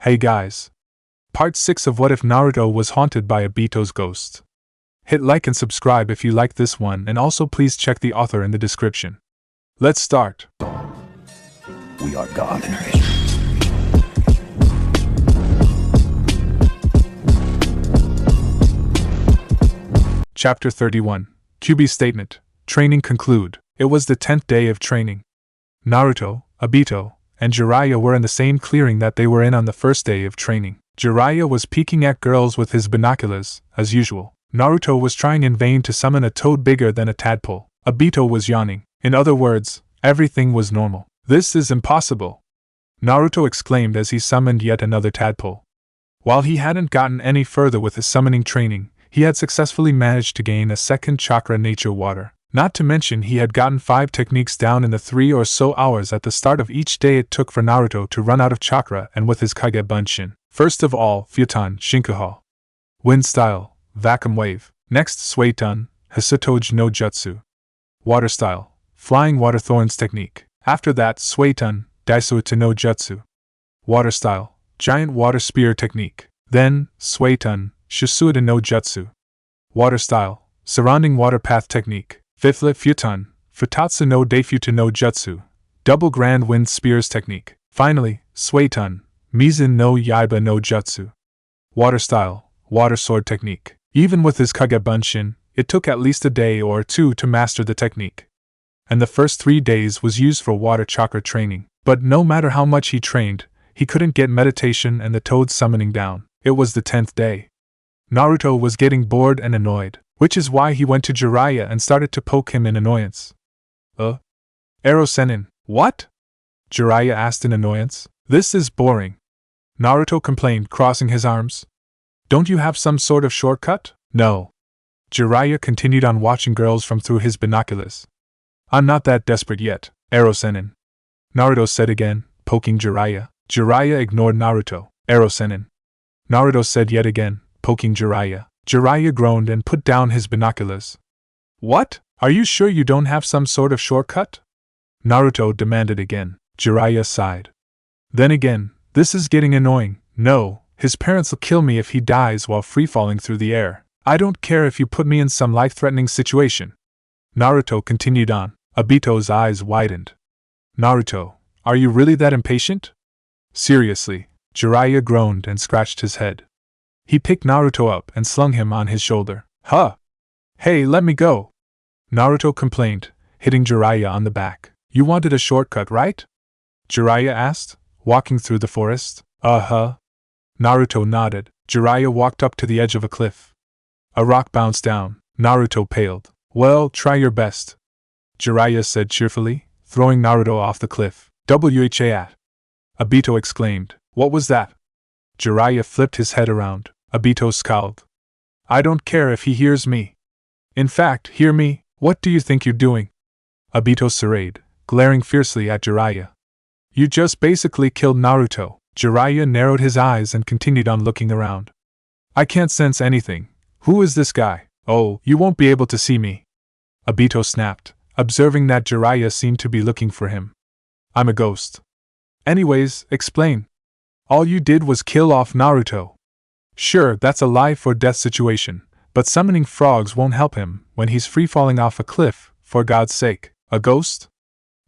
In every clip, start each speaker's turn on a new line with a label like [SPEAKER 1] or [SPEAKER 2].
[SPEAKER 1] Hey guys! Part 6 of What If Naruto Was Haunted by Obito's Ghost. Hit like and subscribe if you like this one, and also please check the author in the description. Let's start.
[SPEAKER 2] We are God.
[SPEAKER 1] Chapter 31. Kyuubi's Statement. Training conclude. It was the 10th day of training. Naruto, Obito, and Jiraiya were in the same clearing that they were in on the first day of training. Jiraiya was peeking at girls with his binoculars, as usual. Naruto was trying in vain to summon a toad bigger than a tadpole. Obito was yawning. In other words, everything was normal. This is impossible! Naruto exclaimed as he summoned yet another tadpole. While he hadn't gotten any further with his summoning training, he had successfully managed to gain a second chakra nature water. Not to mention he had gotten 5 techniques down in the 3 or so hours at the start of each day it took for Naruto to run out of chakra and with his Kage Bunshin. First of all, Futon Shinkuha. Wind style, Vacuum wave. Next, Suetun, Hisutoj no Jutsu. Water style, Flying Water Thorns technique. After that, Suetun, Daisuuta no Jutsu. Water style, Giant Water Spear technique. Then, Suetun, Shisuda no Jutsu. Water style, Surrounding Water Path technique. Fifthly, Futon, Futatsu no Daifuta no Jutsu. Double Grand Wind Spears technique. Finally, Suetun, Mizun no Yaiba no Jutsu. Water style, Water Sword technique. Even with his Kage Bunshin, it took at least a day or 2 to master the technique. And the first 3 days was used for water chakra training. But no matter how much he trained, he couldn't get meditation and the toad summoning down. It was the 10th day. Naruto was getting bored and annoyed, which is why he went to Jiraiya and started to poke him in annoyance. Arrow Senin, what? Jiraiya asked in annoyance. This is boring. Naruto complained, crossing his arms. Don't you have some sort of shortcut? No. Jiraiya continued on watching girls from through his binoculars. I'm not that desperate yet, Arrow Senin. Naruto said again, poking Jiraiya. Jiraiya ignored Naruto. Arrow Senin. Naruto said yet again, poking Jiraiya. Jiraiya groaned and put down his binoculars. What? Are you sure you don't have some sort of shortcut? Naruto demanded again. Jiraiya sighed. Then again, this is getting annoying. No, his parents will kill me if he dies while free-falling through the air. I don't care if you put me in some life-threatening situation. Naruto continued on. Obito's eyes widened. Naruto, are you really that impatient? Seriously, Jiraiya groaned and scratched his head. He picked Naruto up and slung him on his shoulder. Huh! Hey, let me go! Naruto complained, hitting Jiraiya on the back. You wanted a shortcut, right? Jiraiya asked, walking through the forest. Uh-huh. Naruto nodded. Jiraiya walked up to the edge of a cliff. A rock bounced down. Naruto paled. Well, try your best, Jiraiya said cheerfully, throwing Naruto off the cliff. Wha-at? Obito exclaimed. What was that? Jiraiya flipped his head around. Obito scowled. I don't care if he hears me. In fact, hear me, what do you think you're doing? Obito surveyed, glaring fiercely at Jiraiya. You just basically killed Naruto. Jiraiya narrowed his eyes and continued on looking around. I can't sense anything. Who is this guy? Oh, you won't be able to see me. Obito snapped, observing that Jiraiya seemed to be looking for him. I'm a ghost. Anyways, explain. All you did was kill off Naruto. Sure, that's a life or death situation, but summoning frogs won't help him when he's free-falling off a cliff, for God's sake. A ghost?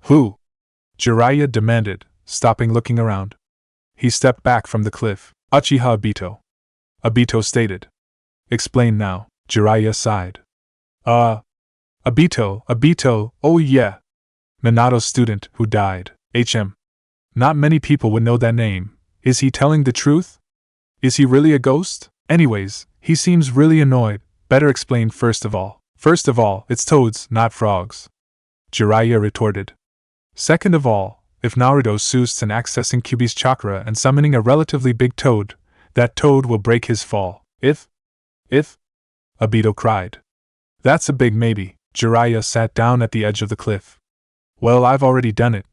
[SPEAKER 1] Who? Jiraiya demanded, stopping looking around. He stepped back from the cliff. Uchiha Obito. Obito stated. Explain now. Jiraiya sighed. Obito, oh yeah. Minato's student who died. Not many people would know that name. Is he telling the truth? Is he really a ghost? Anyways, he seems really annoyed. Better explain first of all. First of all, it's toads, not frogs. Jiraiya retorted. Second of all, if Naruto succeeds in accessing Kyuubi's chakra and summoning a relatively big toad, that toad will break his fall. If? Obito cried. That's a big maybe. Jiraiya sat down at the edge of the cliff. Well, I've already done it.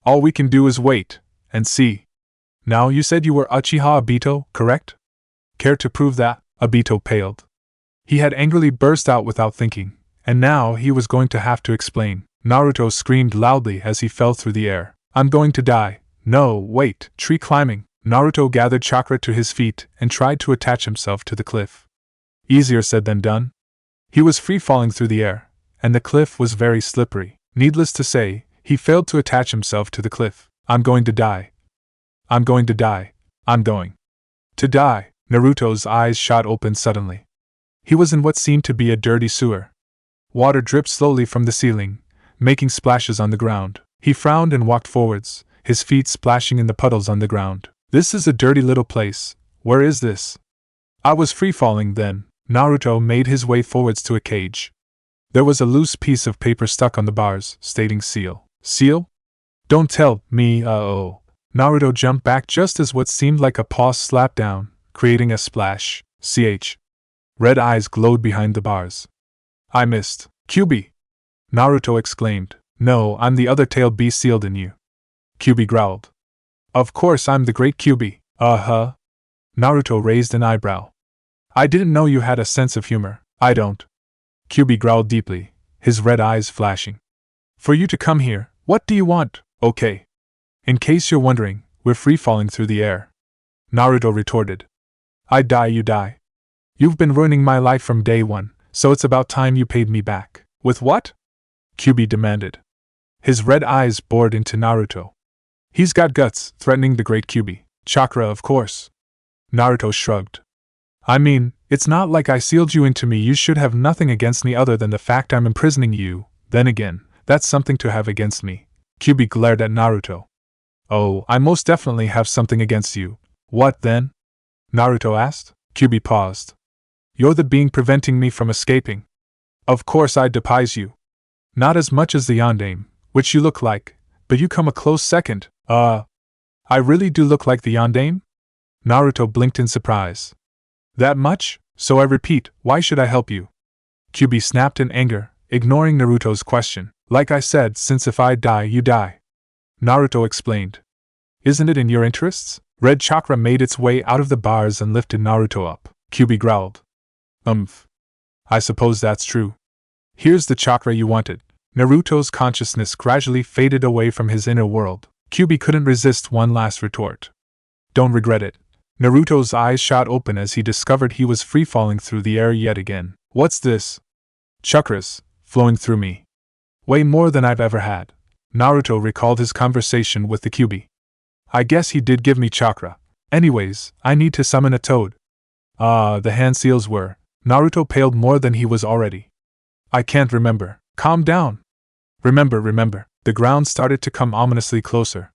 [SPEAKER 1] All we can do is wait and see. Now, you said you were Uchiha Obito, correct? Care to prove that? Obito paled. He had angrily burst out without thinking, and now he was going to have to explain. Naruto screamed loudly as he fell through the air. I'm going to die. No, wait, tree climbing. Naruto gathered chakra to his feet and tried to attach himself to the cliff. Easier said than done. He was free falling through the air, and the cliff was very slippery. Needless to say, he failed to attach himself to the cliff. I'm going to die. I'm going to die. I'm going to die. Naruto's eyes shot open suddenly. He was in what seemed to be a dirty sewer. Water dripped slowly from the ceiling, making splashes on the ground. He frowned and walked forwards, his feet splashing in the puddles on the ground. This is a dirty little place. Where is this? I was free falling then. Naruto made his way forwards to a cage. There was a loose piece of paper stuck on the bars, stating seal. Seal? Don't tell me, oh. Naruto jumped back just as what seemed like a paw slapped down, creating a splash. Ch. Red eyes glowed behind the bars. I missed. Kyuubi! Naruto exclaimed. No, I'm the other tailed beast sealed in you. Kyuubi growled. Of course I'm the great Kyuubi. Uh-huh. Naruto raised an eyebrow. I didn't know you had a sense of humor. I don't. Kyuubi growled deeply, his red eyes flashing. For you to come here, what do you want? Okay. In case you're wondering, we're free falling through the air. Naruto retorted. I die, you die. You've been ruining my life from day one, so it's about time you paid me back. With what? Kyuubi demanded. His red eyes bored into Naruto. He's got guts, threatening the great Kyuubi. Chakra, of course. Naruto shrugged. I mean, it's not like I sealed you into me. You should have nothing against me other than the fact I'm imprisoning you. Then again, that's something to have against me. Kyuubi glared at Naruto. Oh, I most definitely have something against you. What then? Naruto asked. Kyuubi paused. You're the being preventing me from escaping. Of course I despise you. Not as much as the Yondaime, which you look like, but you come a close second. I really do look like the Yondaime? Naruto blinked in surprise. That much? So I repeat, why should I help you? Kyuubi snapped in anger, ignoring Naruto's question. Like I said, since if I die, you die. Naruto explained. Isn't it in your interests? Red chakra made its way out of the bars and lifted Naruto up. Kyuubi growled. I suppose that's true. Here's the chakra you wanted. Naruto's consciousness gradually faded away from his inner world. Kyuubi couldn't resist one last retort. Don't regret it. Naruto's eyes shot open as he discovered he was free-falling through the air yet again. What's this? Chakras, flowing through me. Way more than I've ever had. Naruto recalled his conversation with the Kyuubi. I guess he did give me chakra. Anyways, I need to summon a toad. The hand seals were. Naruto paled more than he was already. I can't remember. Calm down. Remember. The ground started to come ominously closer.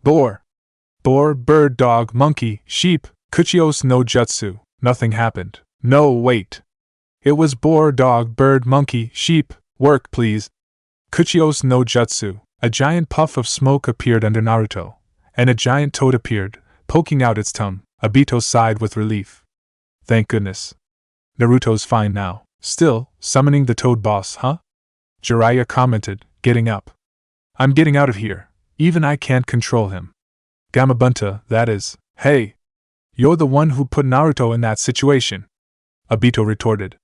[SPEAKER 1] Boar, bird, dog, monkey, sheep, Kuchios no jutsu. Nothing happened. No, wait. It was boar, dog, bird, monkey, sheep. Work, please. Kuchios no jutsu. A giant puff of smoke appeared under Naruto, and a giant toad appeared, poking out its tongue. Obito sighed with relief. Thank goodness. Naruto's fine now. Still, summoning the toad boss, huh? Jiraiya commented, getting up. I'm getting out of here. Even I can't control him. Gamabunta, that is. Hey! You're the one who put Naruto in that situation. Obito retorted.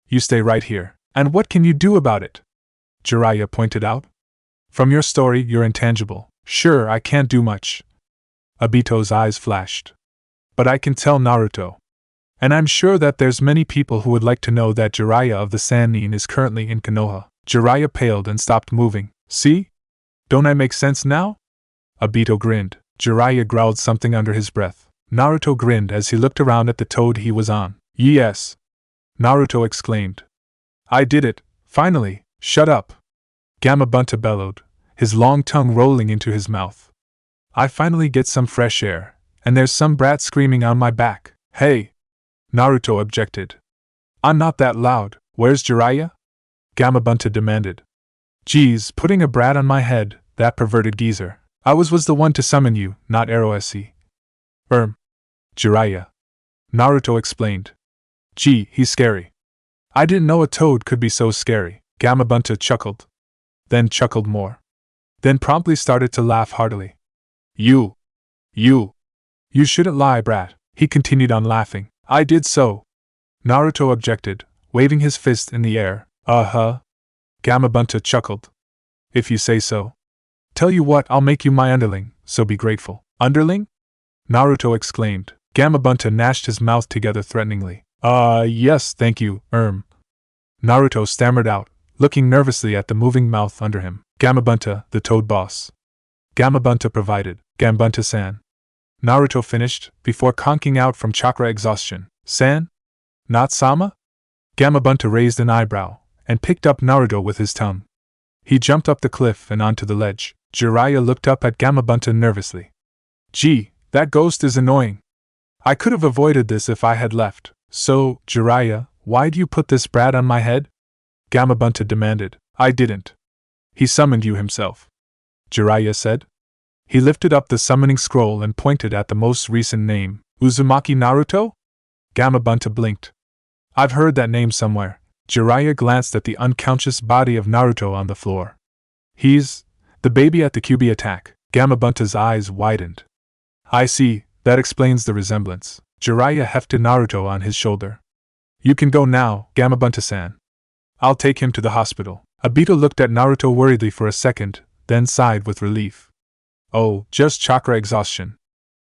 [SPEAKER 1] You stay right here. And what can you do about it? Jiraiya pointed out. From your story, you're intangible. Sure, I can't do much. Obito's eyes flashed. But I can tell Naruto. And I'm sure that there's many people who would like to know that Jiraiya of the Sannin is currently in Konoha. Jiraiya paled and stopped moving. See? Don't I make sense now? Obito grinned. Jiraiya growled something under his breath. Naruto grinned as he looked around at the toad he was on. Yes! Naruto exclaimed. I did it, finally, shut up! Gamabunta bellowed, his long tongue rolling into his mouth. I finally get some fresh air, and there's some brat screaming on my back. Hey! Naruto objected. I'm not that loud. Where's Jiraiya? Gamabunta demanded. Geez, putting a brat on my head, that perverted geezer. I was the one to summon you, not Erosi. Jiraiya. Naruto explained. Gee, he's scary. I didn't know a toad could be so scary. Gamabunta chuckled. Then chuckled more. Then promptly started to laugh heartily. You shouldn't lie, brat. He continued on laughing. I did so. Naruto objected, waving his fist in the air. Gamabunta chuckled. If you say so. Tell you what, I'll make you my underling, so be grateful. Underling? Naruto exclaimed. Gamabunta gnashed his mouth together threateningly. Yes, thank you, Naruto stammered out, looking nervously at the moving mouth under him. Gamabunta, the Toad Boss. Gamabunta provided. Gambunta-san. Naruto finished, before conking out from chakra exhaustion. San? Not Sama? Gamabunta raised an eyebrow, and picked up Naruto with his tongue. He jumped up the cliff and onto the ledge. Jiraiya looked up at Gamabunta nervously. Gee, that ghost is annoying. I could have avoided this if I had left. So, Jiraiya, why'd you put this brat on my head? Gamabunta demanded. I didn't. He summoned you himself, Jiraiya said. He lifted up the summoning scroll and pointed at the most recent name. Uzumaki Naruto? Gamabunta blinked. I've heard that name somewhere. Jiraiya glanced at the unconscious body of Naruto on the floor. He's the baby at the Kyuubi attack. Gamabunta's eyes widened. I see, that explains the resemblance. Jiraiya hefted Naruto on his shoulder. You can go now, Gamabunta-san. I'll take him to the hospital. Obito looked at Naruto worriedly for a second, then sighed with relief. Oh, just chakra exhaustion.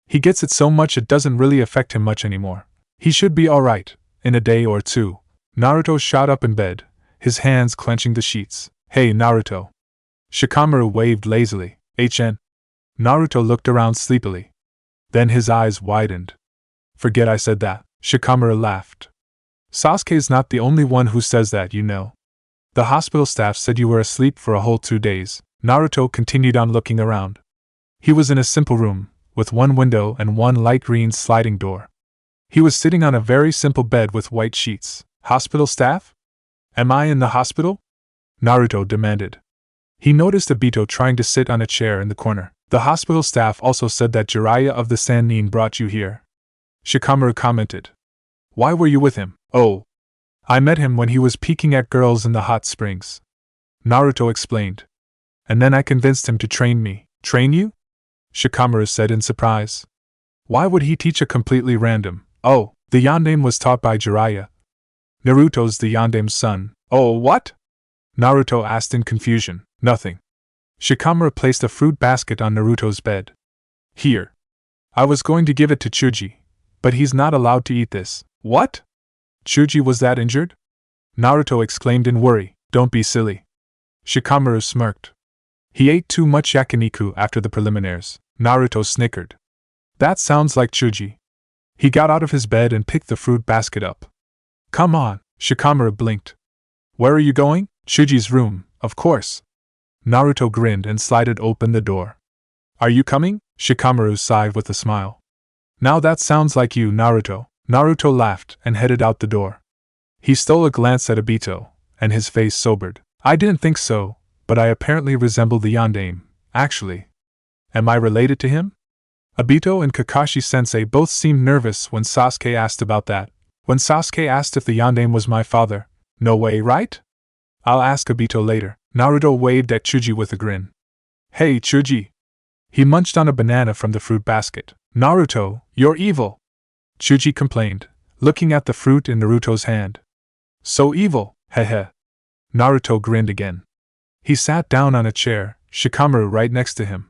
[SPEAKER 1] He gets it so much it doesn't really affect him much anymore. He should be alright, in a day or two. Naruto shot up in bed, his hands clenching the sheets. Hey, Naruto. Shikamaru waved lazily. HN. Naruto looked around sleepily. Then his eyes widened. Forget I said that. Shikamaru laughed. Sasuke's not the only one who says that, you know. The hospital staff said you were asleep for a whole 2 days. Naruto continued on looking around. He was in a simple room, with one window and one light green sliding door. He was sitting on a very simple bed with white sheets. Hospital staff? Am I in the hospital? Naruto demanded. He noticed Obito trying to sit on a chair in the corner. The hospital staff also said that Jiraiya of the Sannin brought you here. Shikamaru commented. Why were you with him? Oh. I met him when he was peeking at girls in the hot springs. Naruto explained. And then I convinced him to train me. Train you? Shikamaru said in surprise. Why would he teach a completely random? Oh, the yandame was taught by Jiraiya. Naruto's the yandame's son. Oh, what? Naruto asked in confusion. Nothing. Shikamaru placed a fruit basket on Naruto's bed. Here. I was going to give it to Chuji, but he's not allowed to eat this. What? Chuji was that injured? Naruto exclaimed in worry. Don't be silly. Shikamaru smirked. He ate too much yakiniku after the preliminaries. Naruto snickered. That sounds like Chuji. He got out of his bed and picked the fruit basket up. Come on, Shikamaru blinked. Where are you going? Chuji's room, of course. Naruto grinned and slided open the door. Are you coming? Shikamaru sighed with a smile. Now that sounds like you, Naruto. Naruto laughed and headed out the door. He stole a glance at Obito, and his face sobered. I didn't think so, but I apparently resemble the yandame, actually. Am I related to him? Obito and Kakashi-sensei both seemed nervous when Sasuke asked about that. When Sasuke asked if the yandame was my father. No way, right? I'll ask Obito later. Naruto waved at Chuji with a grin. Hey, Chuji. He munched on a banana from the fruit basket. Naruto, you're evil. Chuji complained, looking at the fruit in Naruto's hand. So evil, heh. Naruto grinned again. He sat down on a chair, Shikamaru right next to him.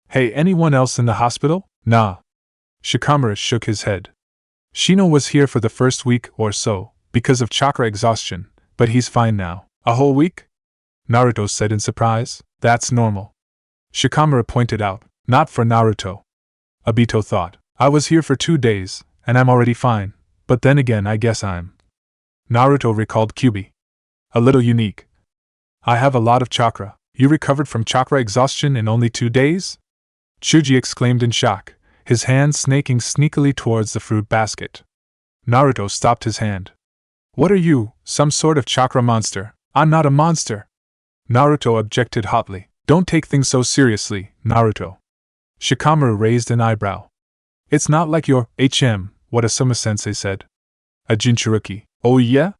[SPEAKER 1] Hey, anyone else in the hospital? Nah. Shikamaru shook his head. Shino was here for the first week or so, because of chakra exhaustion, but he's fine now. A whole week? Naruto said in surprise. That's normal. Shikamaru pointed out. Not for Naruto. Obito thought. I was here for 2 days, and I'm already fine, but then again I guess I'm. Naruto recalled Kyuubi. A little unique. I have a lot of chakra. You recovered from chakra exhaustion in only 2 days? Chuji exclaimed in shock, his hand snaking sneakily towards the fruit basket. Naruto stopped his hand. What are you, some sort of chakra monster? I'm not a monster. Naruto objected hotly. Don't take things so seriously, Naruto. Shikamaru raised an eyebrow. It's not like your what Asuma-sensei said. A Jinchuruki. Oh yeah?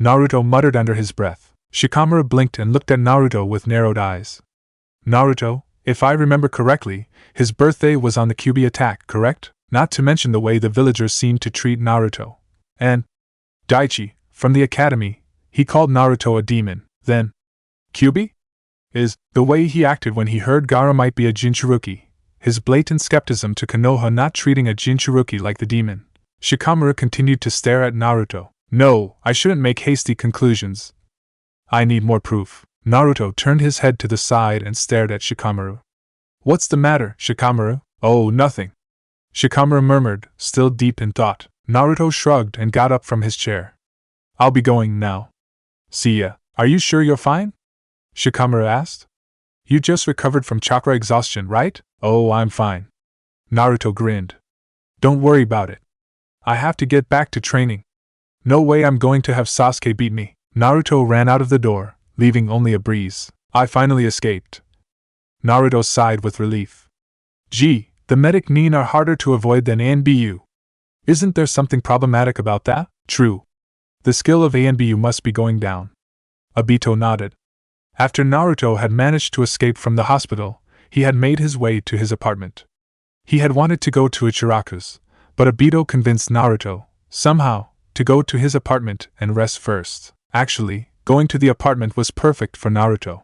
[SPEAKER 1] Naruto muttered under his breath. Shikamaru blinked and looked at Naruto with narrowed eyes. Naruto, if I remember correctly, his birthday was on the Kyuubi attack, correct? Not to mention the way the villagers seemed to treat Naruto. And Daichi, from the academy, he called Naruto a demon. Then Kyuubi? Is the way he acted when he heard Gaara might be a Jinchuruki. his blatant skepticism to Konoha not treating a Jinchuruki like the demon. Shikamaru continued to stare at Naruto. No, I shouldn't make hasty conclusions. I need more proof. Naruto turned his head to the side and stared at Shikamaru. What's the matter, Shikamaru? Oh, nothing. Shikamaru murmured, still deep in thought. Naruto shrugged and got up from his chair. I'll be going now. See ya. Are you sure you're fine? Shikamaru asked. You just recovered from chakra exhaustion, right? Oh, I'm fine. Naruto grinned. Don't worry about it. I have to get back to training. No way I'm going to have Sasuke beat me. Naruto ran out of the door, leaving only a breeze. I finally escaped. Naruto sighed with relief. Gee, the medic Nin are harder to avoid than ANBU. Isn't there something problematic about that? True. The skill of ANBU must be going down. Obito nodded. After Naruto had managed to escape from the hospital, he had made his way to his apartment. He had wanted to go to Ichiraku's, but Obito convinced Naruto, somehow, to go to his apartment and rest first. Actually, going to the apartment was perfect for Naruto.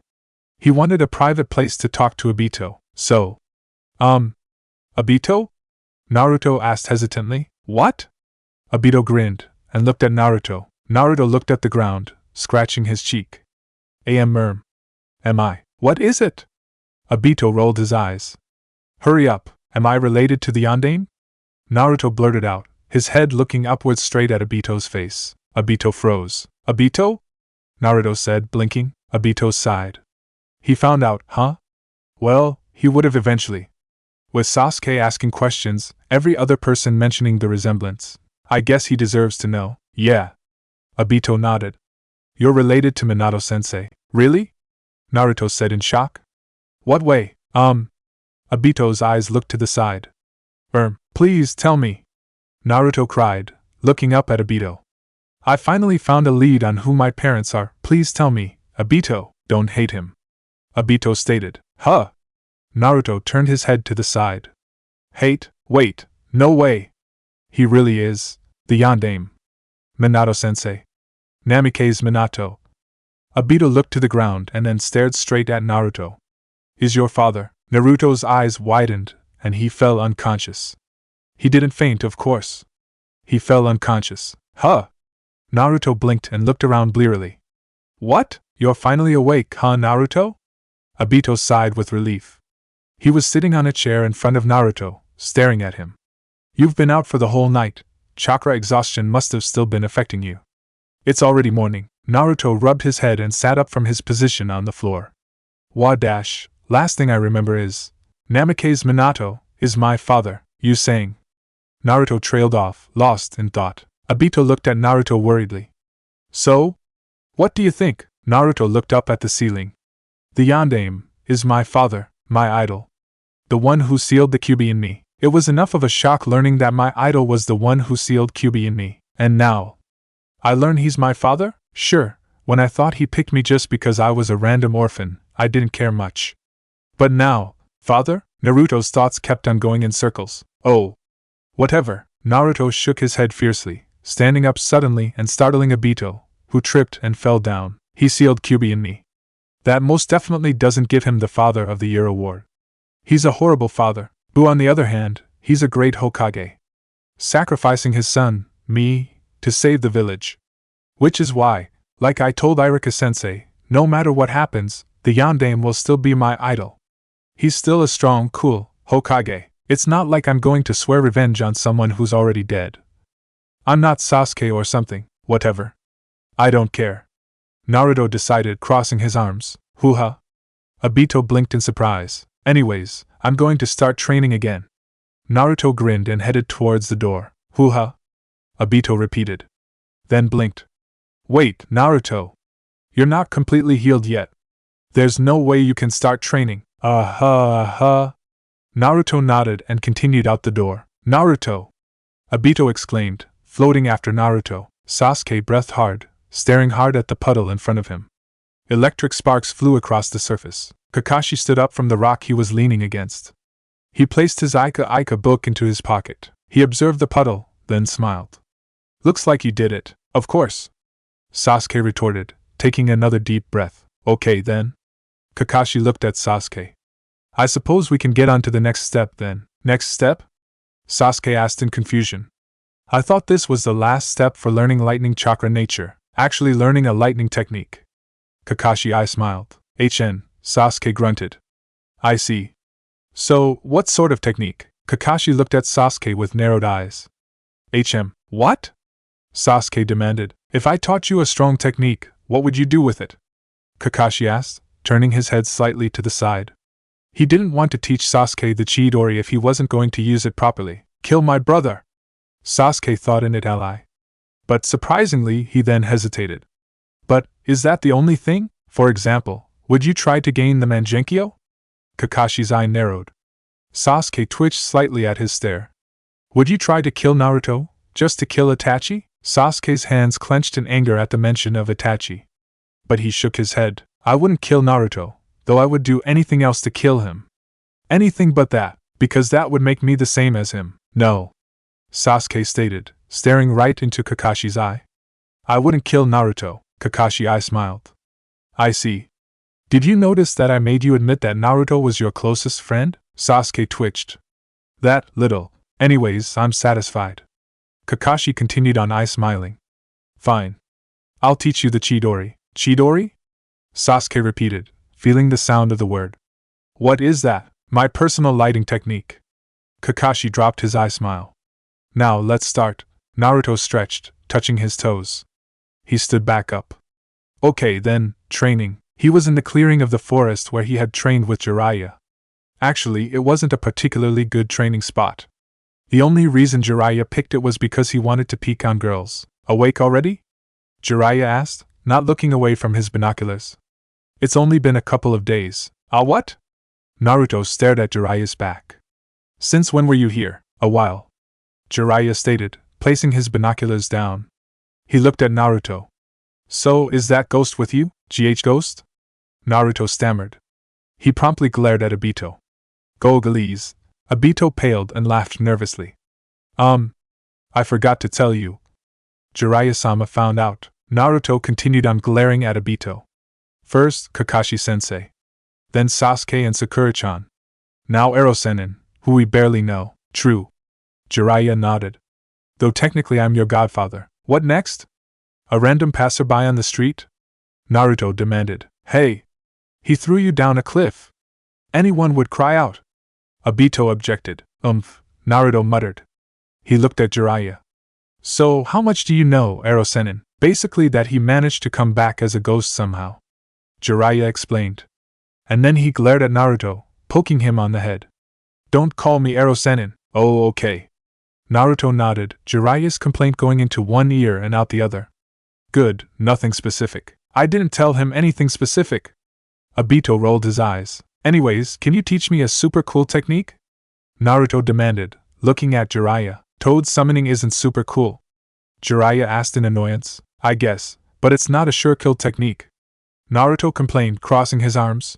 [SPEAKER 1] He wanted a private place to talk to Obito, so… Obito? Naruto asked hesitantly. What? Obito grinned, and looked at Naruto. Naruto looked at the ground, scratching his cheek. Am I? What is it? Obito rolled his eyes. Hurry up, am I related to the Yondaime? Naruto blurted out, his head looking upwards straight at Obito's face. Obito froze. Obito? Naruto said, blinking. Obito sighed. He found out, huh? Well, he would have eventually. With Sasuke asking questions, every other person mentioning the resemblance. I guess he deserves to know. Yeah. Obito nodded. You're related to Minato sensei. Really? Naruto said in shock. What way? Obito's eyes looked to the side. Please tell me. Naruto cried, looking up at Obito. I finally found a lead on who my parents are. Please tell me. Obito, don't hate him. Obito stated. Huh? Naruto turned his head to the side. Hate? Wait, no way. He really is the Yondaime. Minato sensei. Namikaze Minato. Obito looked to the ground and then stared straight at Naruto. Is your father? Naruto's eyes widened, and he fell unconscious. He didn't faint, of course. He fell unconscious. Huh? Naruto blinked and looked around blearily. What? You're finally awake, huh, Naruto? Obito sighed with relief. He was sitting on a chair in front of Naruto, staring at him. You've been out for the whole night. Chakra exhaustion must have still been affecting you. It's already morning. Naruto rubbed his head and sat up from his position on the floor. Last thing I remember is, Namikaze Minato is my father, you saying. Naruto trailed off, lost in thought. Obito looked at Naruto worriedly. So? What do you think? Naruto looked up at the ceiling. The Yondaime is my father, my idol. The one who sealed the QB in me. It was enough of a shock learning that my idol was the one who sealed QB in me. And now, I learn he's my father? Sure, when I thought he picked me just because I was a random orphan, I didn't care much. But now, father? Naruto's thoughts kept on going in circles. Oh. Whatever. Naruto shook his head fiercely, standing up suddenly and startling Obito, who tripped and fell down. He sealed QB in me. That most definitely doesn't give him the Father of the Year award. He's a horrible father. Who, on the other hand, he's a great Hokage. Sacrificing his son, me, to save the village. Which is why, like I told Irika-sensei, no matter what happens, the Yondaime will still be my idol. He's still a strong, cool Hokage. It's not like I'm going to swear revenge on someone who's already dead. I'm not Sasuke or something, whatever. I don't care. Naruto decided, crossing his arms. Hoo-ha. Obito blinked in surprise. Anyways, I'm going to start training again. Naruto grinned and headed towards the door. Hoo-ha. Obito repeated. Then blinked. Wait, Naruto. You're not completely healed yet. There's no way you can start training. Naruto nodded and continued out the door. Naruto! Obito exclaimed, floating after Naruto. Sasuke breathed hard, staring hard at the puddle in front of him. Electric sparks flew across the surface. Kakashi stood up from the rock he was leaning against. He placed his Ika book into his pocket. He observed the puddle, then smiled. Looks like you did it. Of course. Sasuke retorted, taking another deep breath. Okay then. Kakashi looked at Sasuke. I suppose we can get on to the next step then. Next step? Sasuke asked in confusion. I thought this was the last step for learning lightning chakra nature, actually learning a lightning technique. Kakashi smiled. Sasuke grunted. I see. So, what sort of technique? Kakashi looked at Sasuke with narrowed eyes. What? Sasuke demanded. If I taught you a strong technique, what would you do with it? Kakashi asked, turning his head slightly to the side. He didn't want to teach Sasuke the Chidori if he wasn't going to use it properly. Kill my brother! Sasuke thought in it ally. But surprisingly, he then hesitated. But, is that the only thing? For example, would you try to gain the Mangenkyo? Kakashi's eye narrowed. Sasuke twitched slightly at his stare. Would you try to kill Naruto, just to kill Itachi? Sasuke's hands clenched in anger at the mention of Itachi. But he shook his head. I wouldn't kill Naruto, though I would do anything else to kill him. Anything but that, because that would make me the same as him. No. Sasuke stated, staring right into Kakashi's eye. I wouldn't kill Naruto. Kakashi smiled. I see. Did you notice that I made you admit that Naruto was your closest friend? Sasuke twitched. That little. Anyways, I'm satisfied. Kakashi continued on smiling. Fine. I'll teach you the Chidori. Chidori? Sasuke repeated, feeling the sound of the word. What is that? My personal lighting technique. Kakashi dropped his smile. Now let's start. Naruto stretched, touching his toes. He stood back up. Okay then, training. He was in the clearing of the forest where he had trained with Jiraiya. Actually, it wasn't a particularly good training spot. The only reason Jiraiya picked it was because he wanted to peek on girls. Awake already? Jiraiya asked, not looking away from his binoculars. It's only been a couple of days. What? Naruto stared at Jiraiya's back. Since when were you here? A while. Jiraiya stated, placing his binoculars down. He looked at Naruto. So, is that ghost with you, Ghost? Naruto stammered. He promptly glared at Obito. Gogalies. Obito paled and laughed nervously. I forgot to tell you. Jiraiya-sama found out. Naruto continued on glaring at Obito. First, Kakashi-sensei. Then Sasuke and Sakura-chan. Now Ero-sennin, who we barely know. True. Jiraiya nodded. Though technically I'm your godfather. What next? A random passerby on the street? Naruto demanded. Hey! He threw you down a cliff. Anyone would cry out. Obito objected. Naruto muttered. He looked at Jiraiya. So, how much do you know, Ero-sennin? Basically that he managed to come back as a ghost somehow. Jiraiya explained. And then he glared at Naruto, poking him on the head. Don't call me Ero-sennin. Oh, okay. Naruto nodded, Jiraiya's complaint going into one ear and out the other. Good, nothing specific. I didn't tell him anything specific. Obito rolled his eyes. Anyways, can you teach me a super cool technique? Naruto demanded, looking at Jiraiya. Toad summoning isn't super cool. Jiraiya asked in annoyance. I guess, but it's not a sure kill technique. Naruto complained, crossing his arms.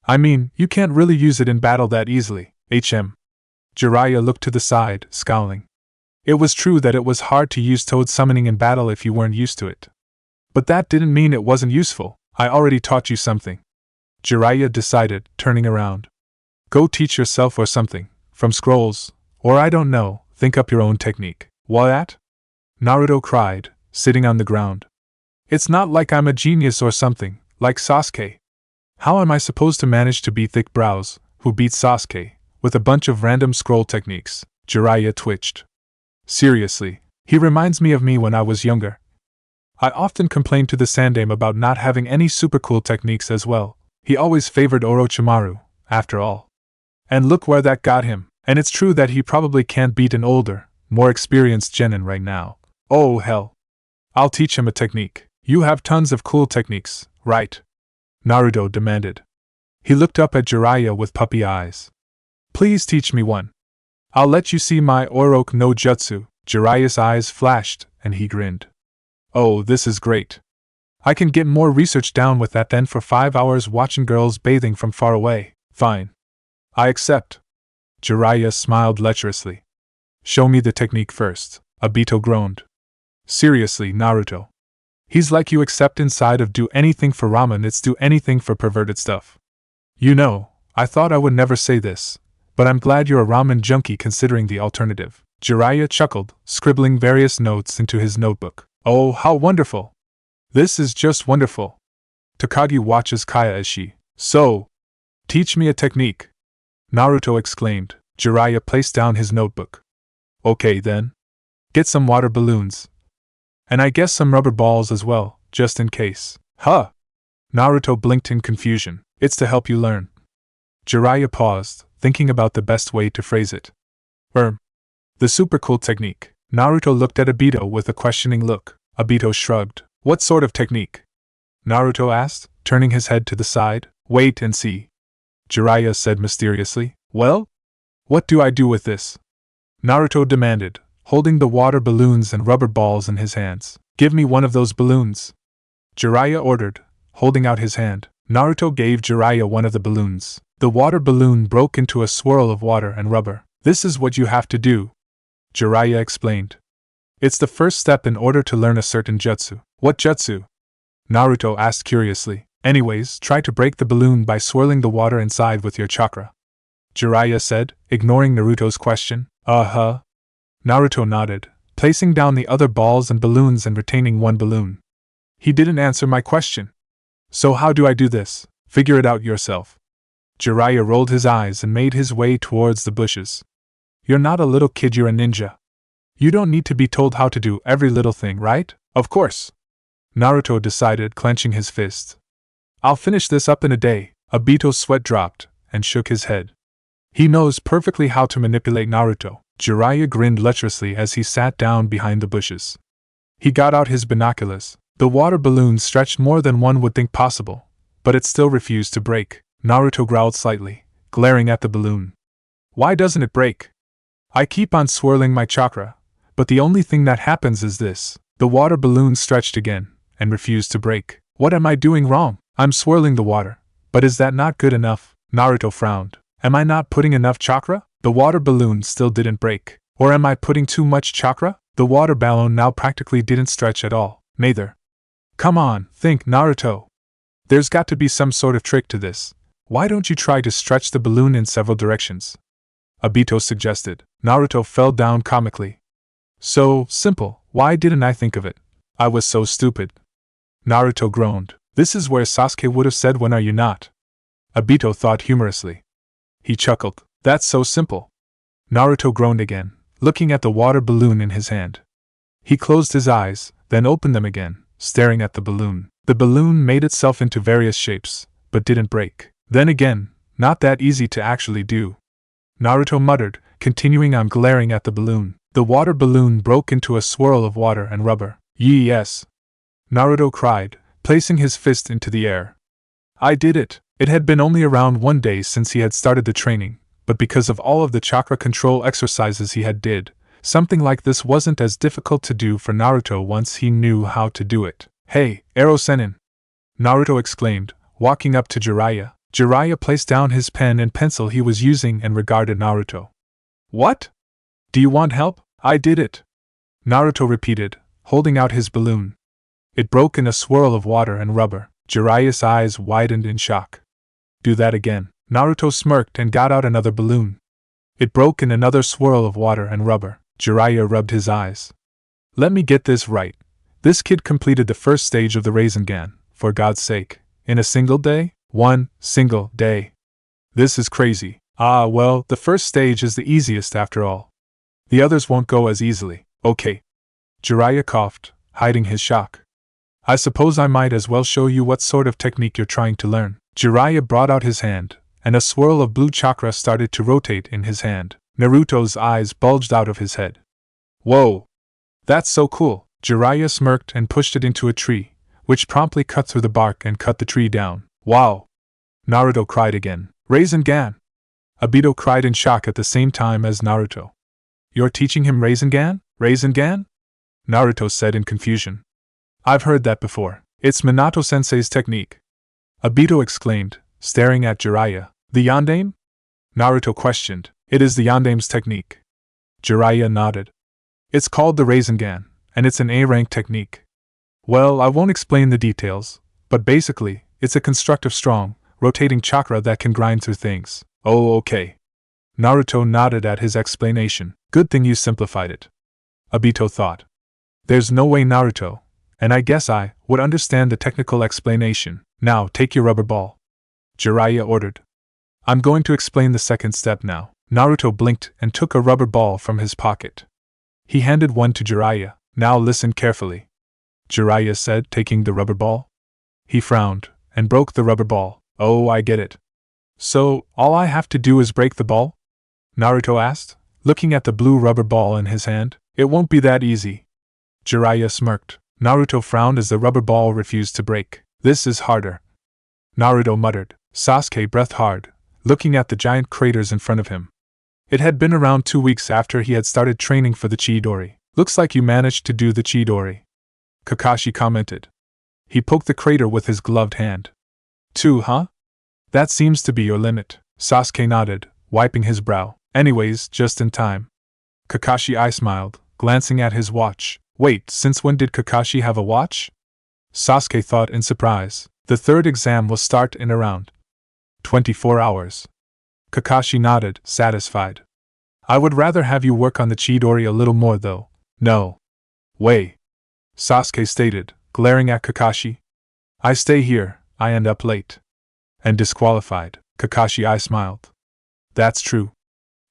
[SPEAKER 1] I mean, you can't really use it in battle that easily, Jiraiya looked to the side, scowling. It was true that it was hard to use toad summoning in battle if you weren't used to it. But that didn't mean it wasn't useful. I already taught you something. Jiraiya decided, turning around. Go teach yourself or something, from scrolls, or I don't know, think up your own technique. What? Naruto cried, sitting on the ground. It's not like I'm a genius or something, like Sasuke. How am I supposed to manage to beat Thick Brows, who beat Sasuke, with a bunch of random scroll techniques? Jiraiya twitched. Seriously, he reminds me of me when I was younger. I often complained to the Sandame about not having any super cool techniques as well. He always favored Orochimaru, after all. And look where that got him, and it's true that he probably can't beat an older, more experienced genin right now. Oh hell. I'll teach him a technique. You have tons of cool techniques, right? Naruto demanded. He looked up at Jiraiya with puppy eyes. Please teach me one. I'll let you see my Oroku no Jutsu. Jiraiya's eyes flashed, and he grinned. Oh, this is great. I can get more research down with that than for 5 hours watching girls bathing from far away. Fine. I accept. Jiraiya smiled lecherously. Show me the technique first, Obito groaned. Seriously, Naruto. He's like you except inside of do anything for ramen it's do anything for perverted stuff. You know, I thought I would never say this, but I'm glad you're a ramen junkie considering the alternative. Jiraiya chuckled, scribbling various notes into his notebook. Oh, how wonderful! This is just wonderful. Takagi watches Kaya as she. So, teach me a technique, Naruto exclaimed. Jiraiya placed down his notebook. Okay then. Get some water balloons. And I guess some rubber balls as well, just in case. Huh! Naruto blinked in confusion. It's to help you learn. Jiraiya paused, thinking about the best way to phrase it. The super cool technique. Naruto looked at Obito with a questioning look. Obito shrugged. What sort of technique? Naruto asked, turning his head to the side. Wait and see. Jiraiya said mysteriously. Well? What do I do with this? Naruto demanded, holding the water balloons and rubber balls in his hands. Give me one of those balloons. Jiraiya ordered, holding out his hand. Naruto gave Jiraiya one of the balloons. The water balloon broke into a swirl of water and rubber. This is what you have to do, Jiraiya explained. It's the first step in order to learn a certain jutsu. What jutsu? Naruto asked curiously. Anyways, try to break the balloon by swirling the water inside with your chakra, Jiraiya said, ignoring Naruto's question. Uh-huh. Naruto nodded, placing down the other balls and balloons and retaining one balloon. He didn't answer my question. So how do I do this? Figure it out yourself. Jiraiya rolled his eyes and made his way towards the bushes. You're not a little kid, you're a ninja. You don't need to be told how to do every little thing, right? Of course. Naruto decided, clenching his fist. I'll finish this up in a day. Obito's sweat dropped, and shook his head. He knows perfectly how to manipulate Naruto. Jiraiya grinned lecherously as he sat down behind the bushes. He got out his binoculars. The water balloon stretched more than one would think possible, but it still refused to break. Naruto growled slightly, glaring at the balloon. Why doesn't it break? I keep on swirling my chakra, but the only thing that happens is this. The water balloon stretched again, and refused to break. What am I doing wrong? I'm swirling the water, but is that not good enough? Naruto frowned. Am I not putting enough chakra? The water balloon still didn't break. Or am I putting too much chakra? The water balloon now practically didn't stretch at all. Neither. Come on, think, Naruto. There's got to be some sort of trick to this. Why don't you try to stretch the balloon in several directions? Obito suggested. Naruto fell down comically. So simple, why didn't I think of it? I was so stupid. Naruto groaned. This is where Sasuke would have said, when are you not? Obito thought humorously. He chuckled. That's so simple. Naruto groaned again, looking at the water balloon in his hand. He closed his eyes, then opened them again, staring at the balloon. The balloon made itself into various shapes, but didn't break. Then again, not that easy to actually do. Naruto muttered, continuing on glaring at the balloon. The water balloon broke into a swirl of water and rubber. Yes! Naruto cried, placing his fist into the air. I did it! It had been only around 1 day since he had started the training, but because of all of the chakra control exercises he had did, something like this wasn't as difficult to do for Naruto once he knew how to do it. Hey, Arrow Sennin! Naruto exclaimed, walking up to Jiraiya. Jiraiya placed down his pen and pencil he was using and regarded Naruto. What? Do you want help? I did it! Naruto repeated, holding out his balloon. It broke in a swirl of water and rubber. Jiraiya's eyes widened in shock. Do that again. Naruto smirked and got out another balloon. It broke in another swirl of water and rubber. Jiraiya rubbed his eyes. Let me get this right. This kid completed the first stage of the Rasengan, for God's sake, in a single day? 1 single day. This is crazy. Ah, well, the first stage is the easiest after all. The others won't go as easily. Okay. Jiraiya coughed, hiding his shock. I suppose I might as well show you what sort of technique you're trying to learn. Jiraiya brought out his hand, and a swirl of blue chakra started to rotate in his hand. Naruto's eyes bulged out of his head. Whoa! That's so cool! Jiraiya smirked and pushed it into a tree, which promptly cut through the bark and cut the tree down. Wow! Naruto cried again. Rasengan! Obito cried in shock at the same time as Naruto. You're teaching him Rasengan? Rasengan? Naruto said in confusion. I've heard that before. It's Minato-sensei's technique. Obito exclaimed, staring at Jiraiya. The Yondaime? Naruto questioned. It is the Yondaime's technique. Jiraiya nodded. It's called the Rasengan, and it's an A-rank technique. Well, I won't explain the details, but basically, it's a constructive strong, rotating chakra that can grind through things. Oh, okay. Naruto nodded at his explanation. Good thing you simplified it. Obito thought. There's no way Naruto, and I guess I, would understand the technical explanation. Now take your rubber ball. Jiraiya ordered. I'm going to explain the second step now. Naruto blinked and took a rubber ball from his pocket. He handed one to Jiraiya. Now listen carefully. Jiraiya said, taking the rubber ball. He frowned and broke the rubber ball. Oh, I get it. So, all I have to do is break the ball? Naruto asked, looking at the blue rubber ball in his hand. It won't be that easy. Jiraiya smirked. Naruto frowned as the rubber ball refused to break. This is harder. Naruto muttered. Sasuke breathed hard, looking at the giant craters in front of him. It had been around 2 weeks after he had started training for the Chidori. Looks like you managed to do the Chidori. Kakashi commented. He poked the crater with his gloved hand. 2, huh? That seems to be your limit. Sasuke nodded, wiping his brow. Anyways, just in time. Kakashi I smiled, glancing at his watch. Wait, since when did Kakashi have a watch? Sasuke thought in surprise. The third exam will start in around 24 hours. Kakashi nodded, satisfied. I would rather have you work on the Chidori a little more though. No way. Sasuke stated, glaring at Kakashi. I stay here, I end up late. And disqualified. Kakashi I smiled. That's true.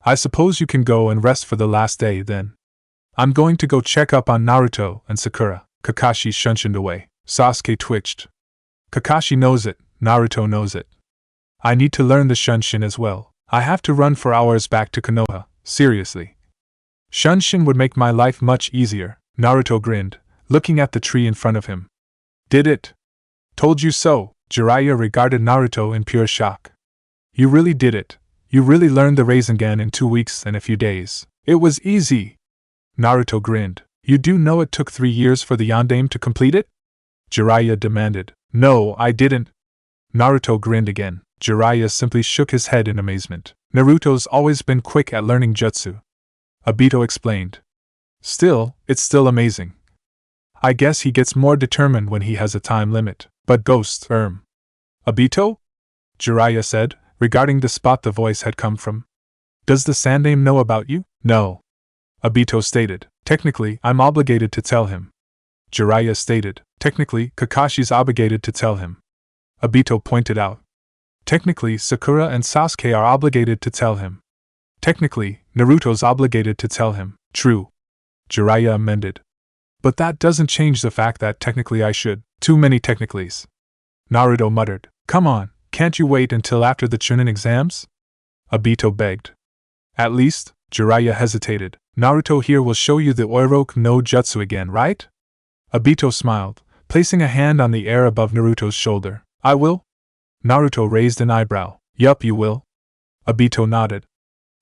[SPEAKER 1] I suppose you can go and rest for the last day then. I'm going to go check up on Naruto and Sakura. Kakashi shunshined away. Sasuke twitched. Kakashi knows it, Naruto knows it. I need to learn the Shunshin as well. I have to run for hours back to Konoha, seriously. Shunshin would make my life much easier. Naruto grinned, looking at the tree in front of him. Did it? Told you so. Jiraiya regarded Naruto in pure shock. You really did it. You really learned the Rasengan in 2 weeks and a few days. It was easy. Naruto grinned. You do know it took 3 years for the Yondaime to complete it? Jiraiya demanded. No, I didn't. Naruto grinned again. Jiraiya simply shook his head in amazement. Naruto's always been quick at learning jutsu. Obito explained. Still, it's still amazing. I guess he gets more determined when he has a time limit. But Ghost, Obito? Jiraiya said, regarding the spot the voice had come from. Does the Sandaime know about you? No. Obito stated. Technically, I'm obligated to tell him. Jiraiya stated. Technically, Kakashi's obligated to tell him. Obito pointed out. Technically, Sakura and Sasuke are obligated to tell him. Technically, Naruto's obligated to tell him. True. Jiraiya amended. But that doesn't change the fact that technically I should. Too many technicallys. Naruto muttered. Come on, can't you wait until after the Chunin exams? Obito begged. At least, Jiraiya hesitated. Naruto here will show you the Oiroku no Jutsu again, right? Obito smiled, placing a hand on the air above Naruto's shoulder. I will? Naruto raised an eyebrow. Yup, you will. Obito nodded.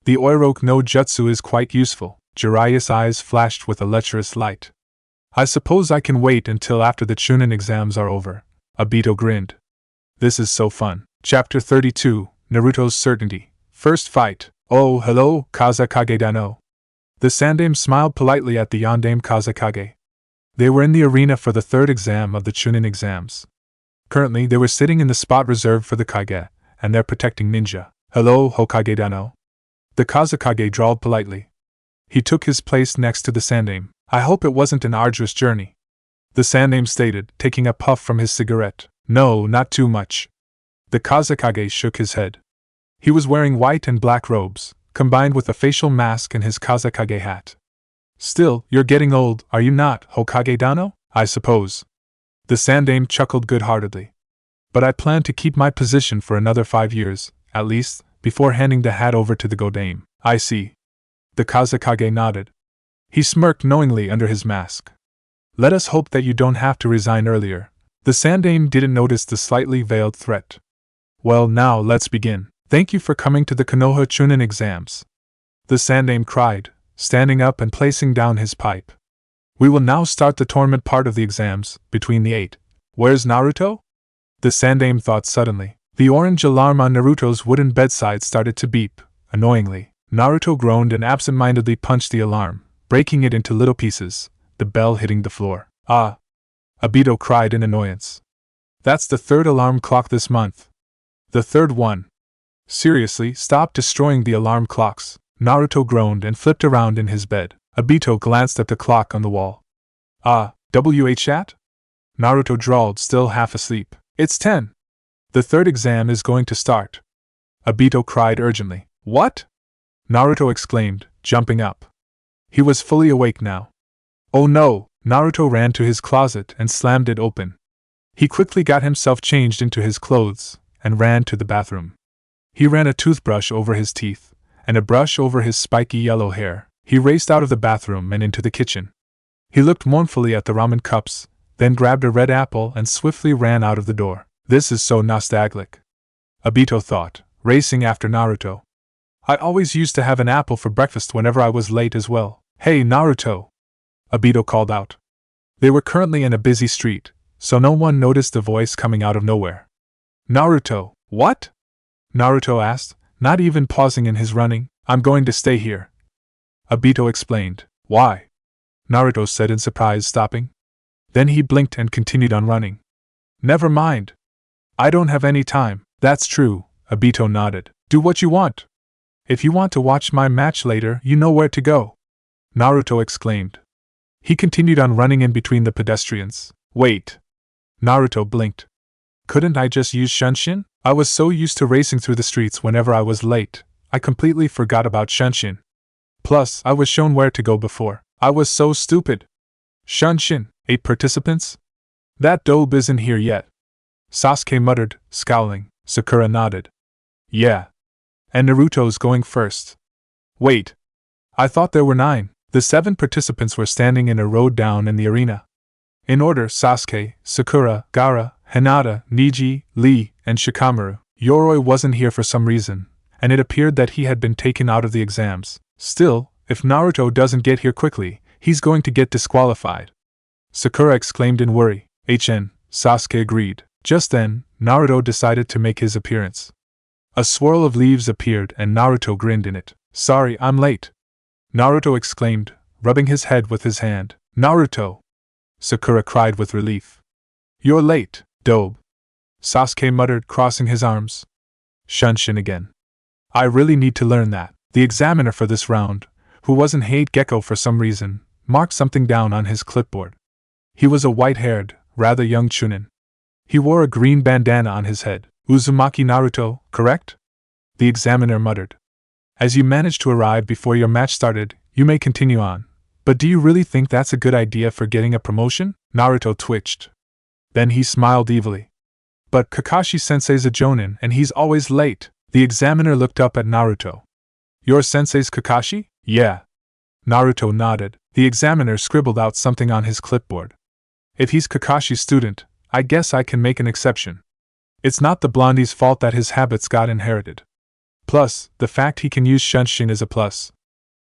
[SPEAKER 1] The Oiroku no Jutsu is quite useful. Jiraiya's eyes flashed with a lecherous light. I suppose I can wait until after the Chunin exams are over. Obito grinned. This is so fun. Chapter 32, Naruto's Certainty. First fight. Oh, hello, Kazekage Dano. The Sandaime smiled politely at the Yondaime Kazekage. They were in the arena for the third exam of the Chunin exams. Currently, they were sitting in the spot reserved for the Kage, and their protecting ninja. Hello, Hokage Dano. The Kazekage drawled politely. He took his place next to the Sandaime. I hope it wasn't an arduous journey. The Sandaime stated, taking a puff from his cigarette. No, not too much. The Kazekage shook his head. He was wearing white and black robes, combined with a facial mask and his Kazekage hat. Still, you're getting old, are you not, Hokage Dano? I suppose. The Sandaime chuckled good-heartedly. But I plan to keep my position for another 5 years, at least, before handing the hat over to the Godaime. I see. The Kazekage nodded. He smirked knowingly under his mask. Let us hope that you don't have to resign earlier. The Sandaime didn't notice the slightly veiled threat. Well, now let's begin. Thank you for coming to the Konoha Chunin exams. The Sandaime cried, standing up and placing down his pipe. We will now start the tournament part of the exams, between the 8. Where's Naruto? The Sandaime thought suddenly. The orange alarm on Naruto's wooden bedside started to beep, annoyingly. Naruto groaned and absent-mindedly punched the alarm, breaking it into little pieces, the bell hitting the floor. Ah! Obito cried in annoyance. That's the third alarm clock this month. The third one. Seriously, stop destroying the alarm clocks. Naruto groaned and flipped around in his bed. Obito glanced at the clock on the wall. Chat? Naruto drawled, still half asleep. It's 10. The third exam is going to start. Obito cried urgently. What? Naruto exclaimed, jumping up. He was fully awake now. Oh no! Naruto ran to his closet and slammed it open. He quickly got himself changed into his clothes and ran to the bathroom. He ran a toothbrush over his teeth and a brush over his spiky yellow hair. He raced out of the bathroom and into the kitchen. He looked mournfully at the ramen cups, then grabbed a red apple and swiftly ran out of the door. This is so nostalgic, Obito thought, racing after Naruto. I always used to have an apple for breakfast whenever I was late as well. Hey Naruto! Obito called out. They were currently in a busy street, so no one noticed the voice coming out of nowhere. Naruto, what? Naruto asked, not even pausing in his running. I'm going to stay here. Obito explained. Why? Naruto said in surprise, stopping. Then he blinked and continued on running. Never mind. I don't have any time. That's true, Obito nodded. Do what you want. If you want to watch my match later, you know where to go. Naruto exclaimed. He continued on running in between the pedestrians. Wait. Naruto blinked. Couldn't I just use Shunshin? I was so used to racing through the streets whenever I was late, I completely forgot about Shunshin. Plus, I was shown where to go before. I was so stupid. Shunshin, 8 participants? That dope isn't here yet. Sasuke muttered, scowling. Sakura nodded. Yeah. And Naruto's going first. Wait. I thought there were 9. The 7 participants were standing in a row down in the arena. In order: Sasuke, Sakura, Gaara, Hinata, Neji, Lee, and Shikamaru. Yoroi wasn't here for some reason, and it appeared that he had been taken out of the exams. Still, if Naruto doesn't get here quickly, he's going to get disqualified. Sakura exclaimed in worry. Sasuke agreed. Just then, Naruto decided to make his appearance. A swirl of leaves appeared and Naruto grinned in it. Sorry, I'm late. Naruto exclaimed, rubbing his head with his hand. Naruto! Sakura cried with relief. You're late, dope. Sasuke muttered, crossing his arms. Shunshin again. I really need to learn that. The examiner for this round, who wasn't Hate Gecko for some reason, marked something down on his clipboard. He was a white-haired, rather young Chunin. He wore a green bandana on his head. Uzumaki Naruto, correct? The examiner muttered. As you managed to arrive before your match started, you may continue on. But do you really think that's a good idea for getting a promotion? Naruto twitched. Then he smiled evilly. But Kakashi-sensei's a jonin and he's always late. The examiner looked up at Naruto. Your sensei's Kakashi? Yeah. Naruto nodded. The examiner scribbled out something on his clipboard. If he's Kakashi's student, I guess I can make an exception. It's not the blondie's fault that his habits got inherited. Plus, the fact he can use Shunshin is a plus.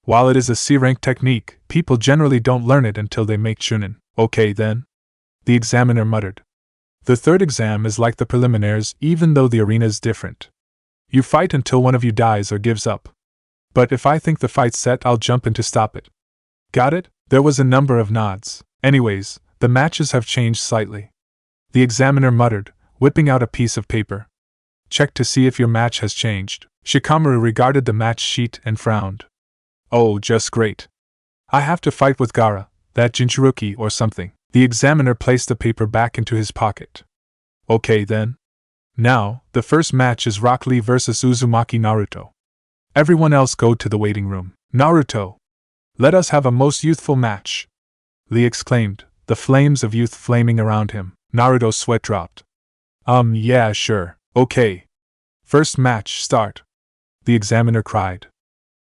[SPEAKER 1] While it is a C-rank technique, people generally don't learn it until they make Chunin. Okay then? The examiner muttered. The third exam is like the preliminaries, even though the arena's different. You fight until one of you dies or gives up. But if I think the fight's set, I'll jump in to stop it. Got it? There was a number of nods. Anyways, the matches have changed slightly. The examiner muttered, whipping out a piece of paper. Check to see if your match has changed. Shikamaru regarded the match sheet and frowned. Oh, just great. I have to fight with Gaara, that Jinchuruki or something. The examiner placed the paper back into his pocket. Okay then. Now, the first match is Rock Lee versus Uzumaki Naruto. Everyone else go to the waiting room. Naruto! Let us have a most youthful match! Lee exclaimed, the flames of youth flaming around him. Naruto's sweat dropped. Yeah, sure. Okay. First match, start. The examiner cried.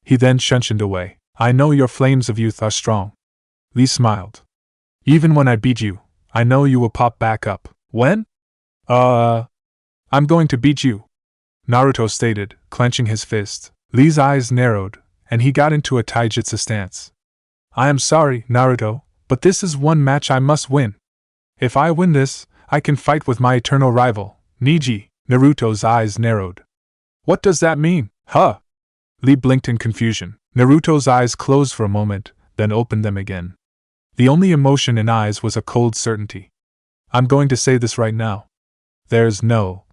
[SPEAKER 1] He then shunshined away. I know your flames of youth are strong. Lee smiled. Even when I beat you, I know you will pop back up. When? I'm going to beat you, Naruto stated, clenching his fist. Lee's eyes narrowed, and he got into a taijutsu stance. I am sorry, Naruto, but this is one match I must win. If I win this, I can fight with my eternal rival, Neji. Naruto's eyes narrowed. What does that mean? Huh? Lee blinked in confusion. Naruto's eyes closed for a moment, then opened them again. The only emotion in eyes was a cold certainty. I'm going to say this right now. There's no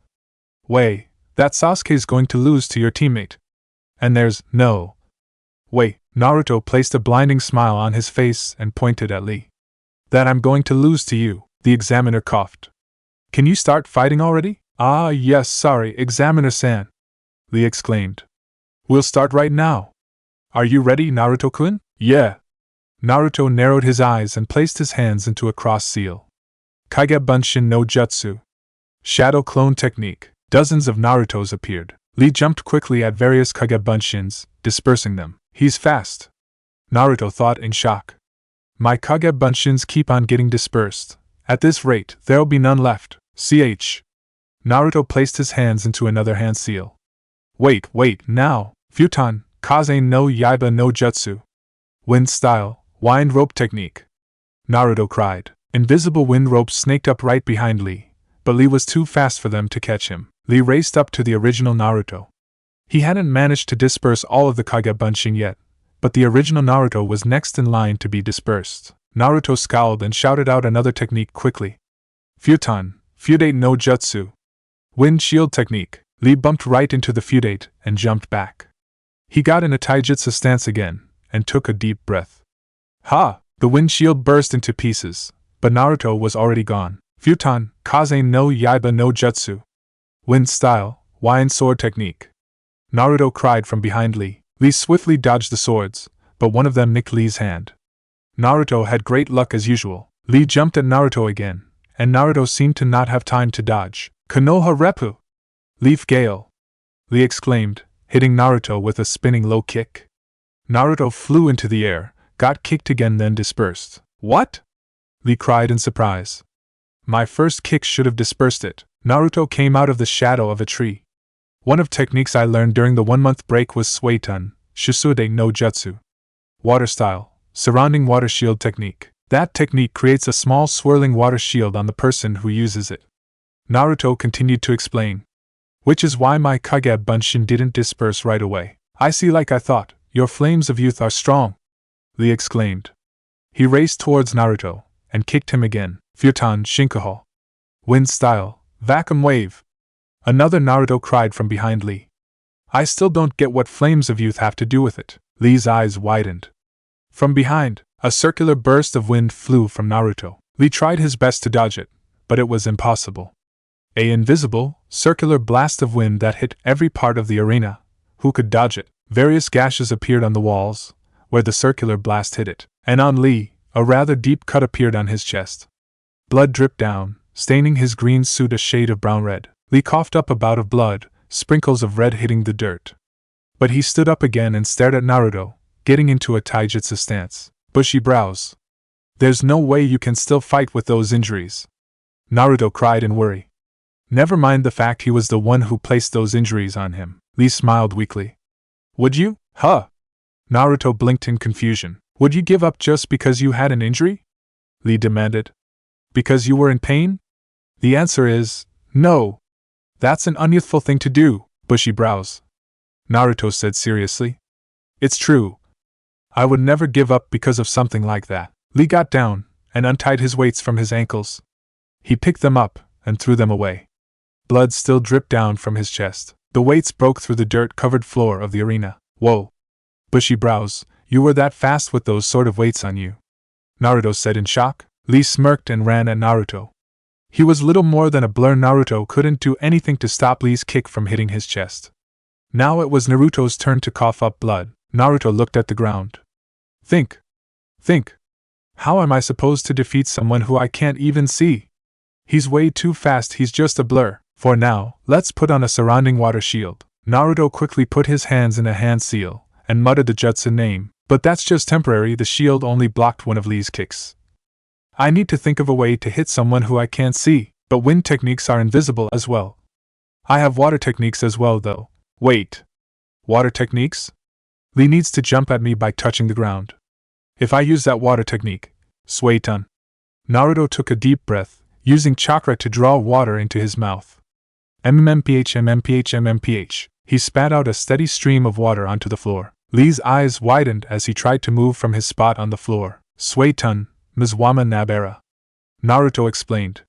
[SPEAKER 1] way that Sasuke's going to lose to your teammate. And there's no way. Naruto placed a blinding smile on his face and pointed at Lee. That I'm going to lose to you, the examiner coughed. Can you start fighting already? Ah, yes, sorry, Examiner-san, Lee exclaimed. We'll start right now. Are you ready, Naruto-kun? Yeah. Naruto narrowed his eyes and placed his hands into a cross seal. Kage Bunshin no Jutsu. Shadow Clone Technique. Dozens of Narutos appeared. Lee jumped quickly at various Kage Bunshins, dispersing them. He's fast, Naruto thought in shock. My Kage Bunshins keep on getting dispersed. At this rate, there'll be none left. Ch. Naruto placed his hands into another hand seal. Wait, now. Futon, Kaze no Yaiba no Jutsu. Wind style, wind rope technique. Naruto cried. Invisible wind ropes snaked up right behind Lee, but Lee was too fast for them to catch him. Lee raced up to the original Naruto. He hadn't managed to disperse all of the Kage Bunshin yet, but the original Naruto was next in line to be dispersed. Naruto scowled and shouted out another technique quickly. Futon, Fudate no Jutsu. Wind shield technique. Lee bumped right into the Fudate and jumped back. He got in a taijutsu stance again, and took a deep breath. Ha! The wind shield burst into pieces, but Naruto was already gone. Futon, Kaze no Yaiba no Jutsu. Wind style, wind sword technique. Naruto cried from behind Lee. Lee swiftly dodged the swords, but one of them nicked Lee's hand. Naruto had great luck as usual. Lee jumped at Naruto again, and Naruto seemed to not have time to dodge. Konoha Reppu! Leaf Gale! Lee exclaimed, hitting Naruto with a spinning low kick. Naruto flew into the air, got kicked again, then dispersed. What? Lee cried in surprise. My first kick should have dispersed it. Naruto came out of the shadow of a tree. One of techniques I learned during the 1-month break was Suiton, Shisude no Jutsu. Water style, surrounding water shield technique. That technique creates a small swirling water shield on the person who uses it. Naruto continued to explain. Which is why my Kage Bunshin didn't disperse right away. I see, like I thought, your flames of youth are strong, Lee exclaimed. He raced towards Naruto, and kicked him again. Futon Shinkaho. Wind style, vacuum wave. Another Naruto cried from behind Lee. I still don't get what flames of youth have to do with it. Lee's eyes widened. From behind, a circular burst of wind flew from Naruto. Lee tried his best to dodge it, but it was impossible. A invisible, circular blast of wind that hit every part of the arena. Who could dodge it? Various gashes appeared on the walls, where the circular blast hit it, and on Lee, a rather deep cut appeared on his chest. Blood dripped down, staining his green suit a shade of brown-red. Lee coughed up a bout of blood, sprinkles of red hitting the dirt. But he stood up again and stared at Naruto, getting into a taijutsu stance. Bushy brows. There's no way you can still fight with those injuries. Naruto cried in worry. Never mind the fact he was the one who placed those injuries on him. Lee smiled weakly. Would you? Huh? Naruto blinked in confusion. Would you give up just because you had an injury? Lee demanded. Because you were in pain? The answer is, no. That's an unyouthful thing to do, bushy brows. Naruto said seriously. It's true. I would never give up because of something like that. Lee got down, and untied his weights from his ankles. He picked them up, and threw them away. Blood still dripped down from his chest. The weights broke through the dirt-covered floor of the arena. Whoa! Bushy brows, you were that fast with those sort of weights on you? Naruto said in shock. Lee smirked and ran at Naruto. He was little more than a blur. Naruto couldn't do anything to stop Lee's kick from hitting his chest. Now it was Naruto's turn to cough up blood. Naruto looked at the ground. Think. How am I supposed to defeat someone who I can't even see? He's way too fast, he's just a blur. For now, let's put on a surrounding water shield. Naruto quickly put his hands in a hand seal, and muttered the jutsu name. But that's just temporary, the shield only blocked one of Lee's kicks. I need to think of a way to hit someone who I can't see, but wind techniques are invisible as well. I have water techniques as well though. Wait. Water techniques? Lee needs to jump at me by touching the ground. If I use that water technique, Suiton. Naruto took a deep breath, using chakra to draw water into his mouth. MMPH. He spat out a steady stream of water onto the floor. Lee's eyes widened as he tried to move from his spot on the floor. Suiton, Mizwama Nabera. Naruto explained.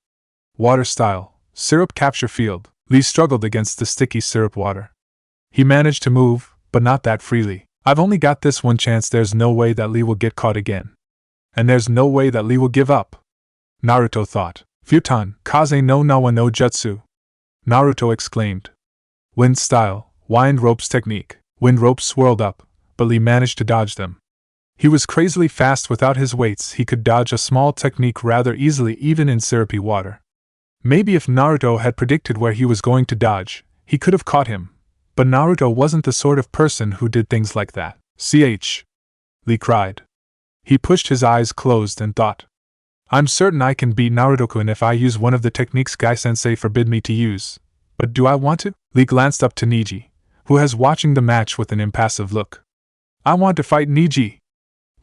[SPEAKER 1] Water style, syrup capture field. Lee struggled against the sticky syrup water. He managed to move, but not that freely. I've only got this one chance. There's no way that Lee will get caught again. And there's no way that Lee will give up. Naruto thought. Futon, Kaze no Nawa no Jutsu. Naruto exclaimed. Wind style, wind ropes technique. Wind ropes swirled up, but Lee managed to dodge them. He was crazily fast without his weights. He could dodge a small technique rather easily even in syrupy water. Maybe if Naruto had predicted where he was going to dodge, he could have caught him. But Naruto wasn't the sort of person who did things like that. "Ch!" Lee cried. He pushed his eyes closed and thought. I'm certain I can beat Naruto-kun if I use one of the techniques Guy-sensei forbid me to use. But do I want to? Lee glanced up to Neji, who was watching the match with an impassive look. I want to fight Neji.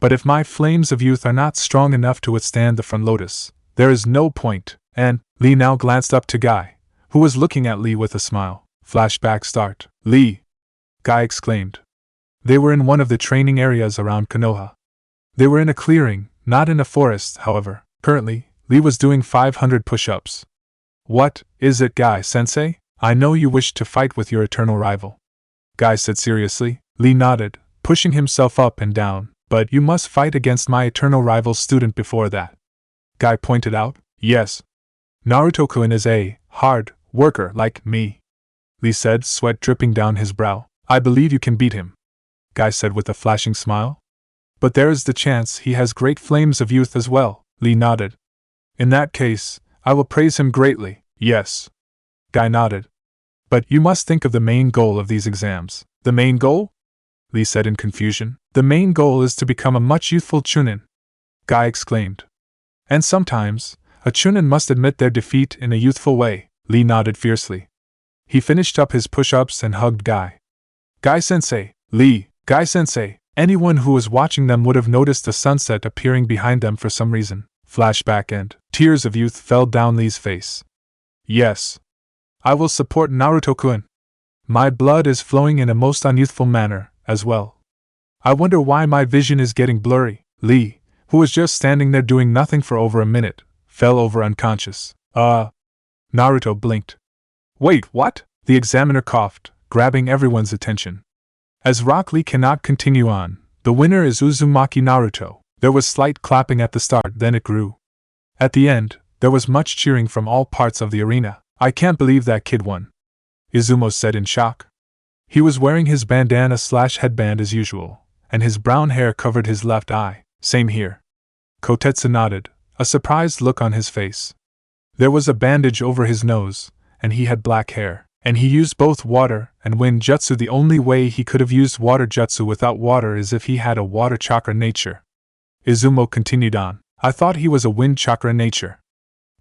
[SPEAKER 1] But if my flames of youth are not strong enough to withstand the front lotus, there is no point. And Lee now glanced up to Guy, who was looking at Lee with a smile. Flashback start. Lee! Guy exclaimed. They were in one of the training areas around Konoha. They were in a clearing, not in a forest, however. Currently, Lee was doing 500 push-ups. What is it, Guy-sensei? I know you wish to fight with your eternal rival. Guy said seriously. Lee nodded, pushing himself up and down. But you must fight against my eternal rival student before that. Guy pointed out. Yes. Naruto-kun is a hard worker like me. Lee said, sweat dripping down his brow. I believe you can beat him. Guy said with a flashing smile. But there is the chance he has great flames of youth as well. Lee nodded. In that case, I will praise him greatly. Yes. Guy nodded. But you must think of the main goal of these exams. The main goal? Lee said in confusion. The main goal is to become a much youthful Chunin. Guy exclaimed. And sometimes, a Chunin must admit their defeat in a youthful way. Lee nodded fiercely. He finished up his push-ups and hugged Guy. Guy-sensei, Lee, Guy-sensei. Anyone who was watching them would have noticed the sunset appearing behind them for some reason. Flashback and tears of youth fell down Lee's face. Yes. I will support Naruto-kun. My blood is flowing in a most unyouthful manner, as well. I wonder why my vision is getting blurry. Lee, who was just standing there doing nothing for over a minute, fell over unconscious. Naruto blinked. Wait, what? The examiner coughed, grabbing everyone's attention. As Rock Lee cannot continue on, the winner is Uzumaki Naruto. There was slight clapping at the start, then it grew. At the end, there was much cheering from all parts of the arena. I can't believe that kid won, Izumo said in shock. He was wearing his bandana/headband as usual, and his brown hair covered his left eye. Same here. Kotetsu nodded, a surprised look on his face. There was a bandage over his nose, and he had black hair, and he used both water and wind jutsu. The only way he could have used water jutsu without water is if he had a water chakra nature. Izumo continued on. I thought he was a wind chakra nature.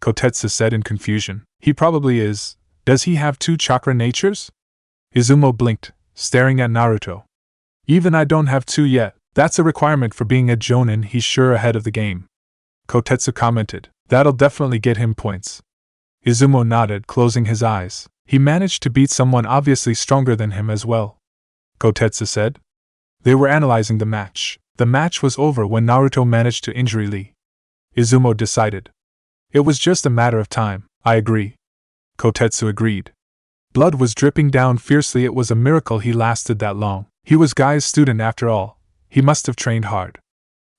[SPEAKER 1] Kotetsu said in confusion. He probably is. Does he have 2 chakra natures? Izumo blinked, staring at Naruto. Even I don't have 2 yet. That's a requirement for being a Jonin. He's sure ahead of the game. Kotetsu commented. That'll definitely get him points. Izumo nodded, closing his eyes. He managed to beat someone obviously stronger than him as well. Kotetsu said. They were analyzing the match. The match was over when Naruto managed to injure Lee. Izumo decided. It was just a matter of time. I agree. Kotetsu agreed. Blood was dripping down fiercely. It was a miracle he lasted that long. He was Guy's student after all. He must have trained hard.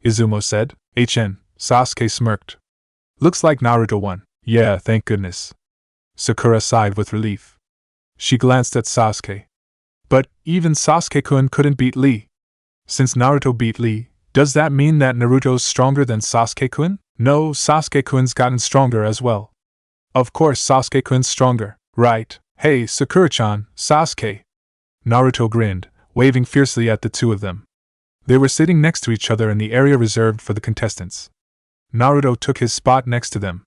[SPEAKER 1] Izumo said. Sasuke smirked. Looks like Naruto won. Yeah, thank goodness. Sakura sighed with relief. She glanced at Sasuke. But even Sasuke-kun couldn't beat Lee. Since Naruto beat Lee, does that mean that Naruto's stronger than Sasuke-kun? No, Sasuke-kun's gotten stronger as well. Of course Sasuke-kun's stronger, right? Hey, Sakura-chan, Sasuke. Naruto grinned, waving fiercely at the two of them. They were sitting next to each other in the area reserved for the contestants. Naruto took his spot next to them.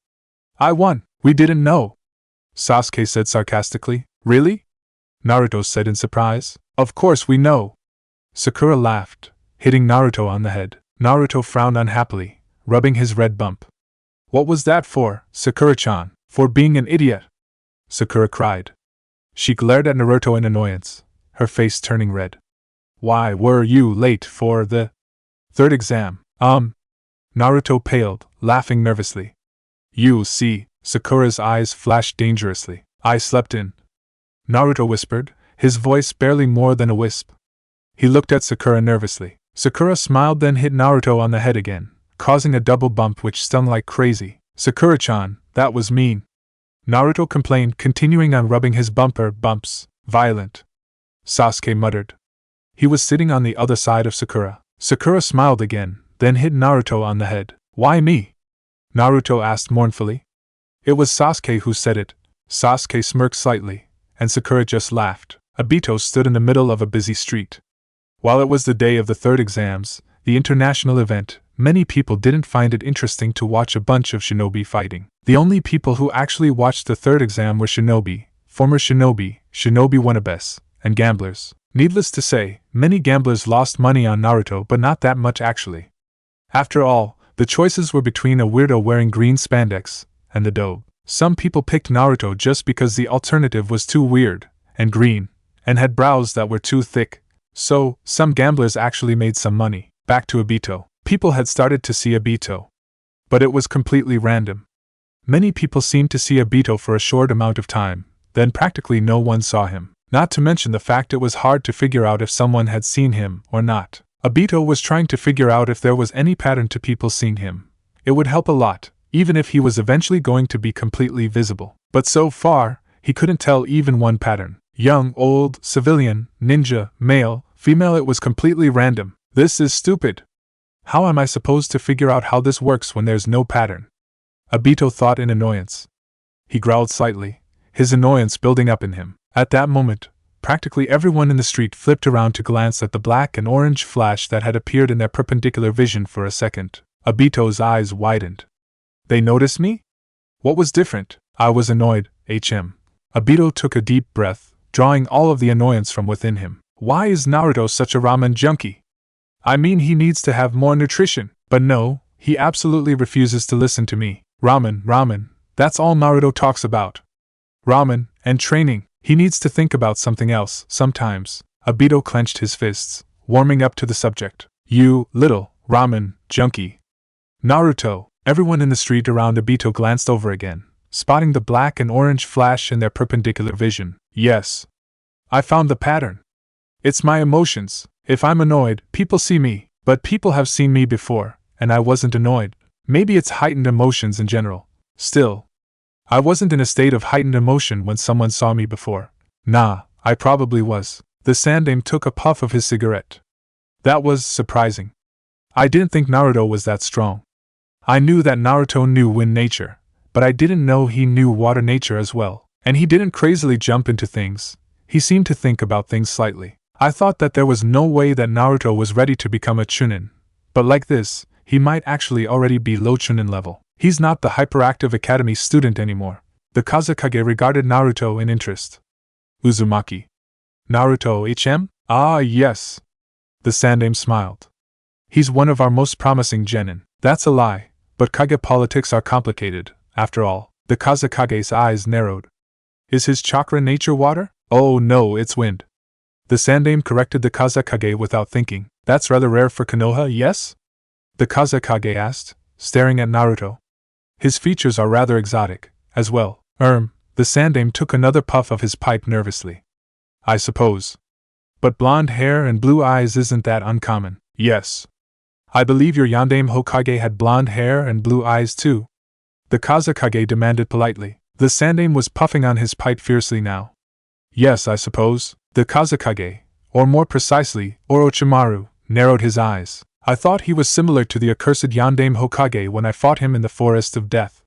[SPEAKER 1] I won. We didn't know. Sasuke said sarcastically. Really? Naruto said in surprise. Of course we know. Sakura laughed, hitting Naruto on the head. Naruto frowned unhappily, rubbing his red bump. What was that for, Sakura-chan? For being an idiot? Sakura cried. She glared at Naruto in annoyance, her face turning red. Why were you late for the 3rd exam? Naruto paled, laughing nervously. You see, Sakura's eyes flashed dangerously. I slept in. Naruto whispered, his voice barely more than a wisp. He looked at Sakura nervously. Sakura smiled, then hit Naruto on the head again, causing a double bump which stung like crazy. Sakura-chan, that was mean. Naruto complained, continuing on rubbing his bumps. Violent. Sasuke muttered. He was sitting on the other side of Sakura. Sakura smiled again, then hit Naruto on the head. Why me? Naruto asked mournfully. It was Sasuke who said it. Sasuke smirked slightly, and Sakura just laughed. Obito stood in the middle of a busy street. While it was the day of the third exams, the international event, many people didn't find it interesting to watch a bunch of shinobi fighting. The only people who actually watched the third exam were shinobi, former shinobi wannabes, and gamblers. Needless to say, many gamblers lost money on Naruto, but not that much actually. After all, the choices were between a weirdo wearing green spandex and the dope. Some people picked Naruto just because the alternative was too weird and green, and had brows that were too thick. So, some gamblers actually made some money. Back to Obito. People had started to see Obito. But it was completely random. Many people seemed to see Obito for a short amount of time, then practically no one saw him. Not to mention the fact it was hard to figure out if someone had seen him or not. Obito was trying to figure out if there was any pattern to people seeing him. It would help a lot, even if he was eventually going to be completely visible. But so far, he couldn't tell even one pattern. Young, old, civilian, ninja, male, female, it was completely random. This is stupid. How am I supposed to figure out how this works when there's no pattern? Obito thought in annoyance. He growled slightly, his annoyance building up in him. At that moment, practically everyone in the street flipped around to glance at the black and orange flash that had appeared in their perpendicular vision for a second. Obito's eyes widened. They noticed me? What was different? I was annoyed, Obito took a deep breath, drawing all of the annoyance from within him. Why is Naruto such a ramen junkie? I mean, he needs to have more nutrition. But no, he absolutely refuses to listen to me. Ramen, that's all Naruto talks about. Ramen, and training. He needs to think about something else, sometimes. Obito clenched his fists, warming up to the subject. You, little, ramen, junkie. Naruto. Everyone in the street around Obito glanced over again, spotting the black and orange flash in their perpendicular vision. Yes. I found the pattern. It's my emotions. If I'm annoyed, people see me, but people have seen me before, and I wasn't annoyed. Maybe it's heightened emotions in general. Still, I wasn't in a state of heightened emotion when someone saw me before. Nah, I probably was. The Sandaime took a puff of his cigarette. That was surprising. I didn't think Naruto was that strong. I knew that Naruto knew wind nature, but I didn't know he knew water nature as well. And he didn't crazily jump into things. He seemed to think about things slightly. I thought that there was no way that Naruto was ready to become a Chunin. But like this, he might actually already be low Chunin level. He's not the hyperactive academy student anymore. The Kazekage regarded Naruto in interest. Uzumaki. Naruto HM? Ah, yes. The Sandaime smiled. He's one of our most promising genin. That's a lie, but Kage politics are complicated, after all. The Kazekage's eyes narrowed. Is his chakra nature water? Oh no, it's wind. The Sandaime corrected the Kazekage without thinking. That's rather rare for Konoha, yes? The Kazekage asked, staring at Naruto. His features are rather exotic, as well. The Sandaime took another puff of his pipe nervously. I suppose. But blonde hair and blue eyes isn't that uncommon. Yes. I believe your Yondaime Hokage had blonde hair and blue eyes too. The Kazekage demanded politely. The Sandaime was puffing on his pipe fiercely now. Yes, I suppose. The Kazekage, or more precisely, Orochimaru, narrowed his eyes. I thought he was similar to the accursed Yondaime Hokage when I fought him in the Forest of Death.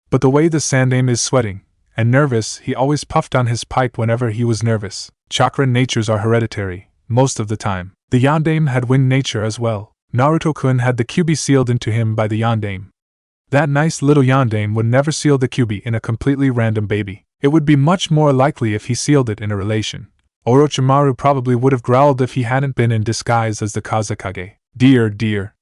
[SPEAKER 1] But the way the Sandaime is sweating and nervous, he always puffed on his pipe whenever he was nervous. Chakra natures are hereditary, most of the time. The Yondaime had wind nature as well. Naruto-kun had the Kyuubi sealed into him by the Yondaime. That nice little Yondaime would never seal the Kyuubi in a completely random baby. It would be much more likely if he sealed it in a relation. Orochimaru probably would have growled if he hadn't been in disguise as the Kazekage. Dear.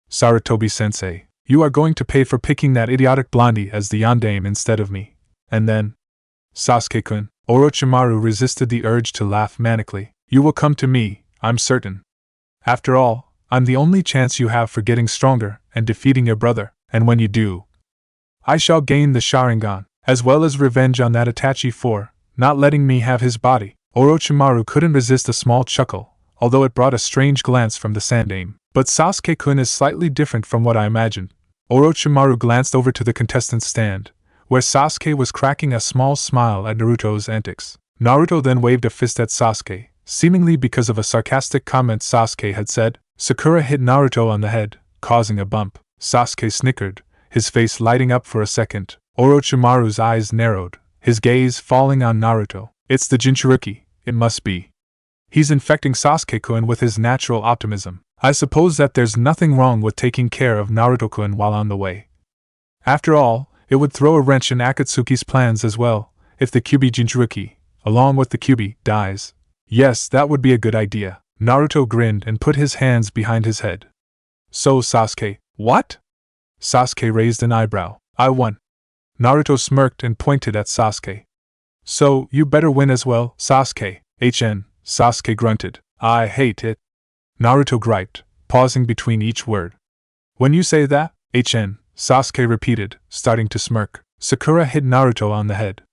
[SPEAKER 1] Sarutobi-sensei, you are going to pay for picking that idiotic blondie as the Yondaime instead of me. And then, Sasuke-kun, Orochimaru resisted the urge to laugh manically. You will come to me, I'm certain. After all, I'm the only chance you have for getting stronger and defeating your brother, and when you do, I shall gain the Sharingan, as well as revenge on that Itachi for not letting me have his body. Orochimaru couldn't resist a small chuckle, although it brought a strange glance from the sandame. But Sasuke-kun is slightly different from what I imagined. Orochimaru glanced over to the contestants' stand, where Sasuke was cracking a small smile at Naruto's antics. Naruto then waved a fist at Sasuke, seemingly because of a sarcastic comment Sasuke had said. Sakura hit Naruto on the head, causing a bump. Sasuke snickered, his face lighting up for a second. Orochimaru's eyes narrowed, his gaze falling on Naruto. It's the Jinchuriki, it must be. He's infecting Sasuke-kun with his natural optimism. I suppose that there's nothing wrong with taking care of Naruto-kun while on the way. After all, it would throw a wrench in Akatsuki's plans as well, if the Kyuubi Jinchuriki, along with the Kyuubi, dies. Yes, that would be a good idea. Naruto grinned and put his hands behind his head. So Sasuke, what? Sasuke raised an eyebrow. I won. Naruto smirked and pointed at Sasuke. So, you better win as well, Sasuke. Sasuke grunted. I hate it. Naruto griped, pausing between each word. When you say that, Sasuke repeated, starting to smirk. Sakura hit Naruto on the head.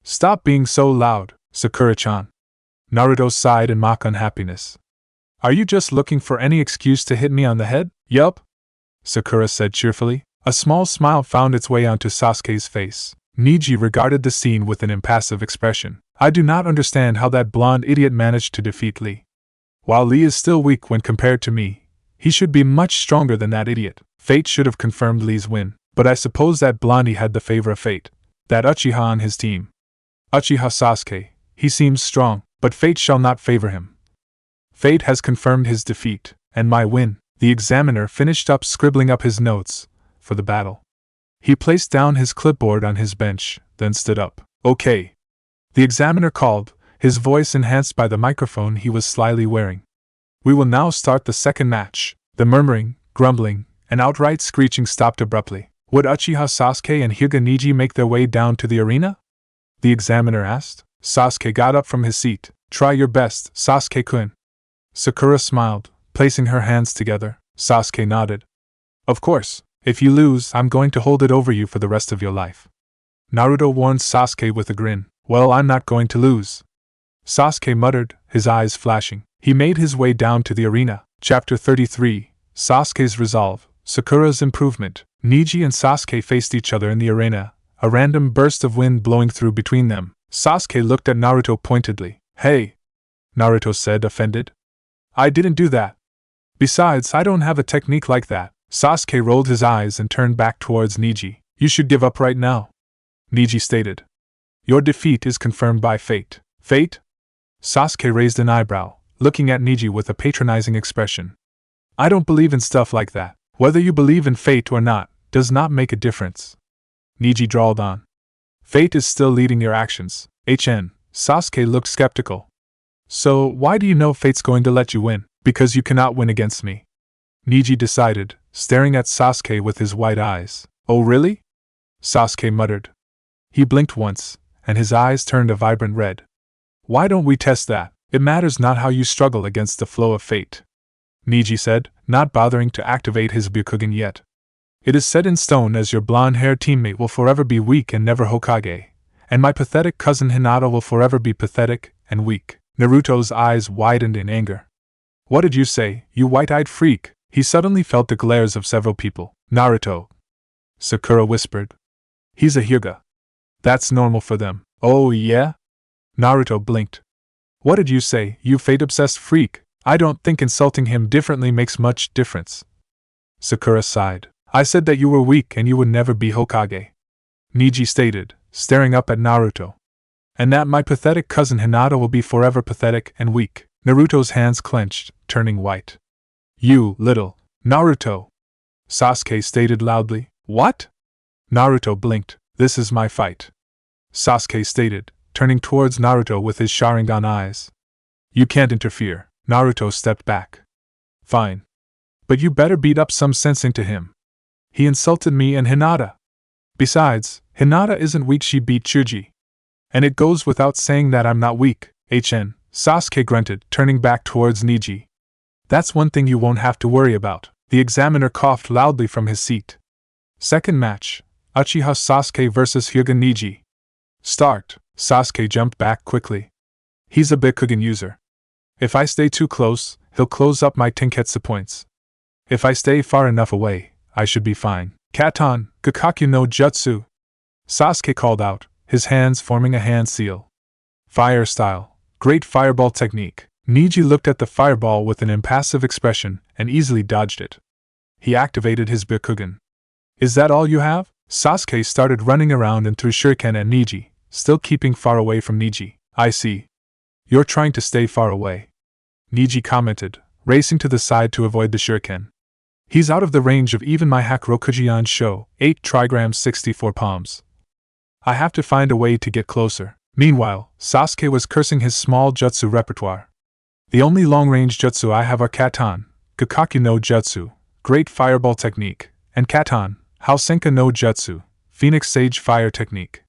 [SPEAKER 1] Stop being so loud, Sakura-chan. Naruto sighed in mock unhappiness. Are you just looking for any excuse to hit me on the head? Yup, Sakura said cheerfully. A small smile found its way onto Sasuke's face. Neji regarded the scene with an impassive expression. I do not understand how that blonde idiot managed to defeat Lee. While Lee is still weak when compared to me, he should be much stronger than that idiot. Fate should have confirmed Lee's win, but I suppose that blondie had the favor of fate. That Uchiha on his team. Uchiha Sasuke, he seems strong, but fate shall not favor him. Fate has confirmed his defeat, and my win. The examiner finished up scribbling up his notes for the battle. He placed down his clipboard on his bench, then stood up. Okay. The examiner called, his voice enhanced by the microphone he was slyly wearing. We will now start the second match. The murmuring, grumbling, and outright screeching stopped abruptly. Would Uchiha Sasuke and Hyuga Neji make their way down to the arena? The examiner asked. Sasuke got up from his seat. Try your best, Sasuke-kun. Sakura smiled, placing her hands together. Sasuke nodded. Of course, if you lose, I'm going to hold it over you for the rest of your life. Naruto warned Sasuke with a grin. Well, I'm not going to lose. Sasuke muttered, his eyes flashing. He made his way down to the arena. Chapter 33, Sasuke's Resolve, Sakura's Improvement. Neji and Sasuke faced each other in the arena, a random burst of wind blowing through between them. Sasuke looked at Naruto pointedly. Hey! Naruto said, offended. I didn't do that. Besides, I don't have a technique like that. Sasuke rolled his eyes and turned back towards Neji. You should give up right now, Neji stated. Your defeat is confirmed by fate. Fate? Sasuke raised an eyebrow, looking at Neji with a patronizing expression. I don't believe in stuff like that. Whether you believe in fate or not, does not make a difference. Neji drawled on. Fate is still leading your actions. Sasuke looked skeptical. So, why do you know fate's going to let you win? Because you cannot win against me. Neji decided, staring at Sasuke with his white eyes. Oh really? Sasuke muttered. He blinked once, and his eyes turned a vibrant red. Why don't we test that? It matters not how you struggle against the flow of fate, Neji said, not bothering to activate his Byakugan yet. It is set in stone as your blonde-haired teammate will forever be weak and never Hokage, and my pathetic cousin Hinata will forever be pathetic and weak. Naruto's eyes widened in anger. What did you say, you white-eyed freak? He suddenly felt the glares of several people. Naruto, Sakura whispered. He's a Hyuga. That's normal for them. Oh yeah? Naruto blinked. What did you say, you fate-obsessed freak? I don't think insulting him differently makes much difference. Sakura sighed. I said that you were weak and you would never be Hokage, Neji stated, staring up at Naruto. And that my pathetic cousin Hinata will be forever pathetic and weak. Naruto's hands clenched, turning white. You, little Naruto, Sasuke stated loudly. What? Naruto blinked. This is my fight, Sasuke stated, turning towards Naruto with his Sharingan eyes. You can't interfere. Naruto stepped back. Fine. But you better beat up some sense into him. He insulted me and Hinata. Besides, Hinata isn't weak, she beat Chuji. And it goes without saying that I'm not weak, Sasuke grunted, turning back towards Neji. That's one thing you won't have to worry about. The examiner coughed loudly from his seat. Second match, Uchiha Sasuke vs Hyuga Neji. Start. Sasuke jumped back quickly. He's a Bikugan user. If I stay too close, he'll close up my Tenketsu points. If I stay far enough away, I should be fine. Katon, Gakakyu no Jutsu! Sasuke called out, his hands forming a hand seal. Fire style. Great fireball technique. Neji looked at the fireball with an impassive expression and easily dodged it. He activated his Bikugan. Is that all you have? Sasuke started running around and threw shuriken at Neji, still keeping far away from Neji. I see. You're trying to stay far away. Neji commented, racing to the side to avoid the shuriken. He's out of the range of even my Hakurokujian Sho, 8 trigrams 64 palms. I have to find a way to get closer. Meanwhile, Sasuke was cursing his small jutsu repertoire. The only long-range jutsu I have are Katon, Gakakyu no Jutsu, Great Fireball Technique, and Katon, Hausenka no Jutsu, Phoenix Sage Fire Technique.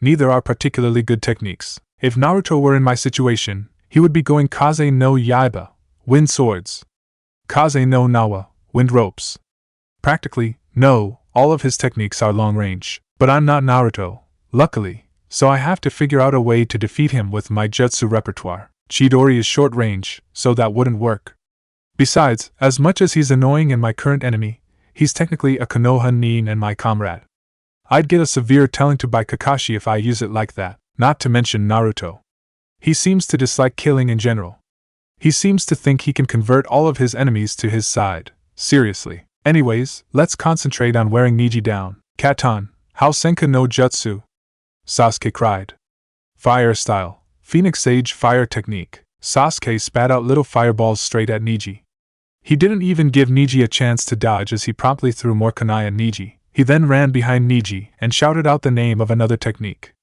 [SPEAKER 1] Neither are particularly good techniques. If Naruto were in my situation, he would be going Kaze no Yaiba, Wind Swords. Kaze no Nawa, Wind Ropes. Practically, no, all of his techniques are long-range. But I'm not Naruto, luckily, so I have to figure out a way to defeat him with my jutsu repertoire. Chidori is short-range, so that wouldn't work. Besides, as much as he's annoying and my current enemy, he's technically a Konoha Nin and my comrade. I'd get a severe telling to by Kakashi if I use it like that, not to mention Naruto. He seems to dislike killing in general. He seems to think he can convert all of his enemies to his side. Seriously. Anyways, let's concentrate on wearing Neji down. Katon, Hausenka no Jutsu! Sasuke cried. Fire style. Phoenix Sage Fire Technique. Sasuke spat out little fireballs straight at Neji. He didn't even give Neji a chance to dodge as he promptly threw more kunai at Neji. He then ran behind Neji and shouted out the name of another technique.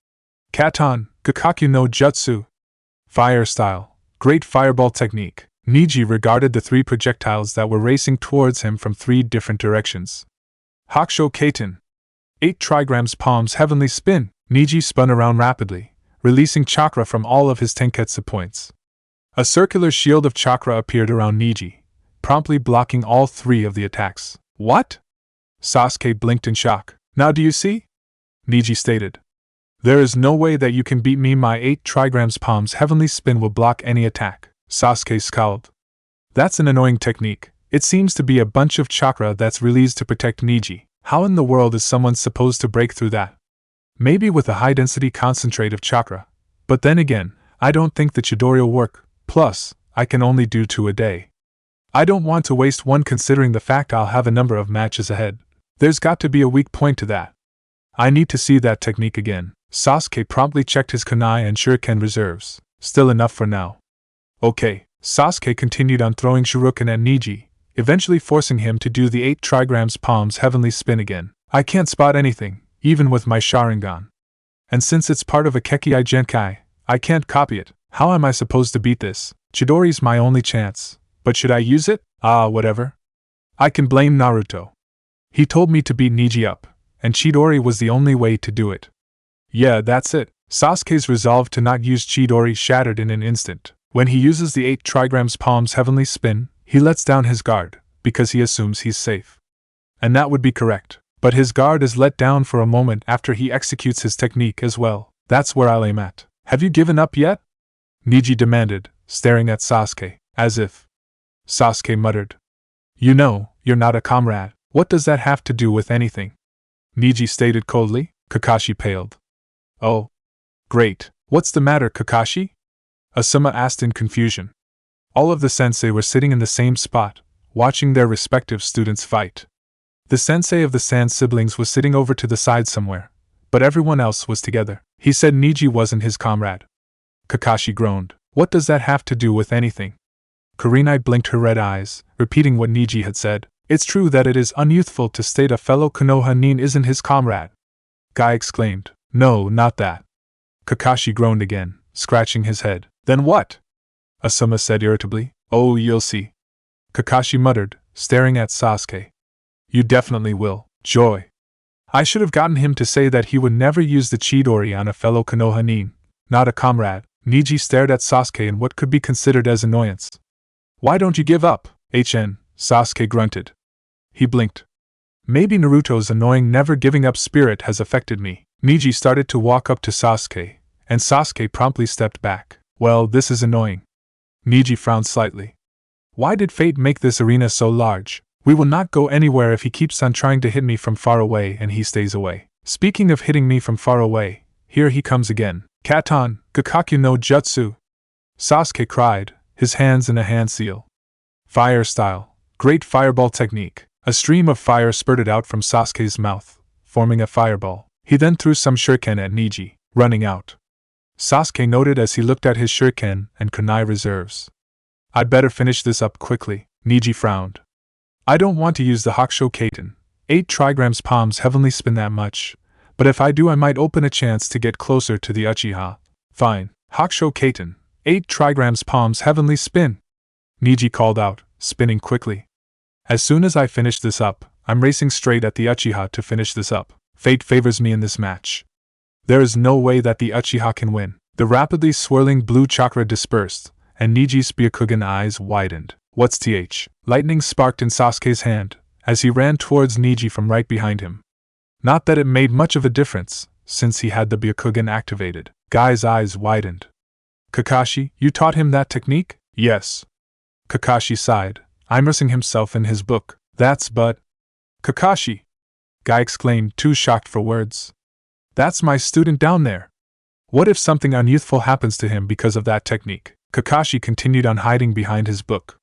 [SPEAKER 1] Katon, Gakakyu no Jutsu! Fire style. Great Fireball Technique. Neji regarded the 3 projectiles that were racing towards him from 3 different directions. Hakusho Kaiten. 8 trigrams palms heavenly spin. Neji spun around rapidly, releasing chakra from all of his Tenketsu points. A circular shield of chakra appeared around Neji, promptly blocking all 3 of the attacks. What? Sasuke blinked in shock. Now do you see? Neji stated. There is no way that you can beat me. My 8 trigrams palms heavenly spin will block any attack. Sasuke scowled. That's an annoying technique. It seems to be a bunch of chakra that's released to protect Neji. How in the world is someone supposed to break through that? Maybe with a high-density concentrate of chakra. But then again, I don't think the Chidori will work. Plus, I can only do 2 a day. I don't want to waste one considering the fact I'll have a number of matches ahead. There's got to be a weak point to that. I need to see that technique again. Sasuke promptly checked his kunai and shuriken reserves. Still enough for now. Okay. Sasuke continued on throwing shuriken at Neji, eventually forcing him to do the 8 trigrams palms heavenly spin again. I can't spot anything, even with my Sharingan. And since it's part of a Kekkai Genkai, I can't copy it. How am I supposed to beat this? Chidori's my only chance. But should I use it? Whatever. I can blame Naruto. He told me to beat Neji up, and Chidori was the only way to do it. Yeah, that's it. Sasuke's resolve to not use Chidori shattered in an instant. When he uses the 8 trigrams palms heavenly spin, he lets down his guard, because he assumes he's safe. And that would be correct. But his guard is let down for a moment after he executes his technique as well. That's where I'll aim at. Have you given up yet? Neji demanded, staring at Sasuke, as if. Sasuke muttered. You know, you're not a comrade. What does that have to do with anything? Neji stated coldly. Kakashi paled. Oh. Great. What's the matter, Kakashi? Asuma asked in confusion. All of the sensei were sitting in the same spot, watching their respective students fight. The sensei of the Sand siblings was sitting over to the side somewhere, but everyone else was together. He said Neji wasn't his comrade. Kakashi groaned. What does that have to do with anything? Kurenai blinked her red eyes, repeating what Neji had said. It's true that it is unyouthful to state a fellow Konoha Nin isn't his comrade. Guy exclaimed. No, not that. Kakashi groaned again, scratching his head. Then what? Asuma said irritably. Oh, you'll see. Kakashi muttered, staring at Sasuke. You definitely will. Joy. I should have gotten him to say that he would never use the Chidori on a fellow Konoha Nin, not a comrade. Neji stared at Sasuke in what could be considered as annoyance. Why don't you give up? Sasuke grunted. He blinked. Maybe Naruto's annoying never giving up spirit has affected me. Neji started to walk up to Sasuke, and Sasuke promptly stepped back. Well, this is annoying. Neji frowned slightly. Why did fate make this arena so large? We will not go anywhere if he keeps on trying to hit me from far away and he stays away. Speaking of hitting me from far away, here he comes again. Katon, Gakakyu no Jutsu! Sasuke cried, his hands in a hand seal. Fire style. Great fireball technique. A stream of fire spurted out from Sasuke's mouth, forming a fireball. He then threw some shuriken at Neji, running out. Sasuke noted as he looked at his shuriken and kunai reserves. I'd better finish this up quickly, Neji frowned. I don't want to use the Hakusho Kaiten. 8 trigrams palms heavenly spin that much, but if I do I might open a chance to get closer to the Uchiha. Fine. Hakusho Kaiten. 8 trigrams palms heavenly spin. Neji called out, spinning quickly. As soon as I finish this up, I'm racing straight at the Uchiha to finish this up. Fate favors me in this match. There is no way that the Uchiha can win. The rapidly swirling blue chakra dispersed, and Neji's Byakugan eyes widened. What's th? Lightning sparked in Sasuke's hand, as he ran towards Neji from right behind him. Not that it made much of a difference, since he had the Byakugan activated. Guy's eyes widened. Kakashi, you taught him that technique? Yes. Kakashi sighed, immersing himself in his book. But... Kakashi! Guy exclaimed, too shocked for words. That's my student down there. What if something unyouthful happens to him because of that technique? Kakashi continued on hiding behind his book.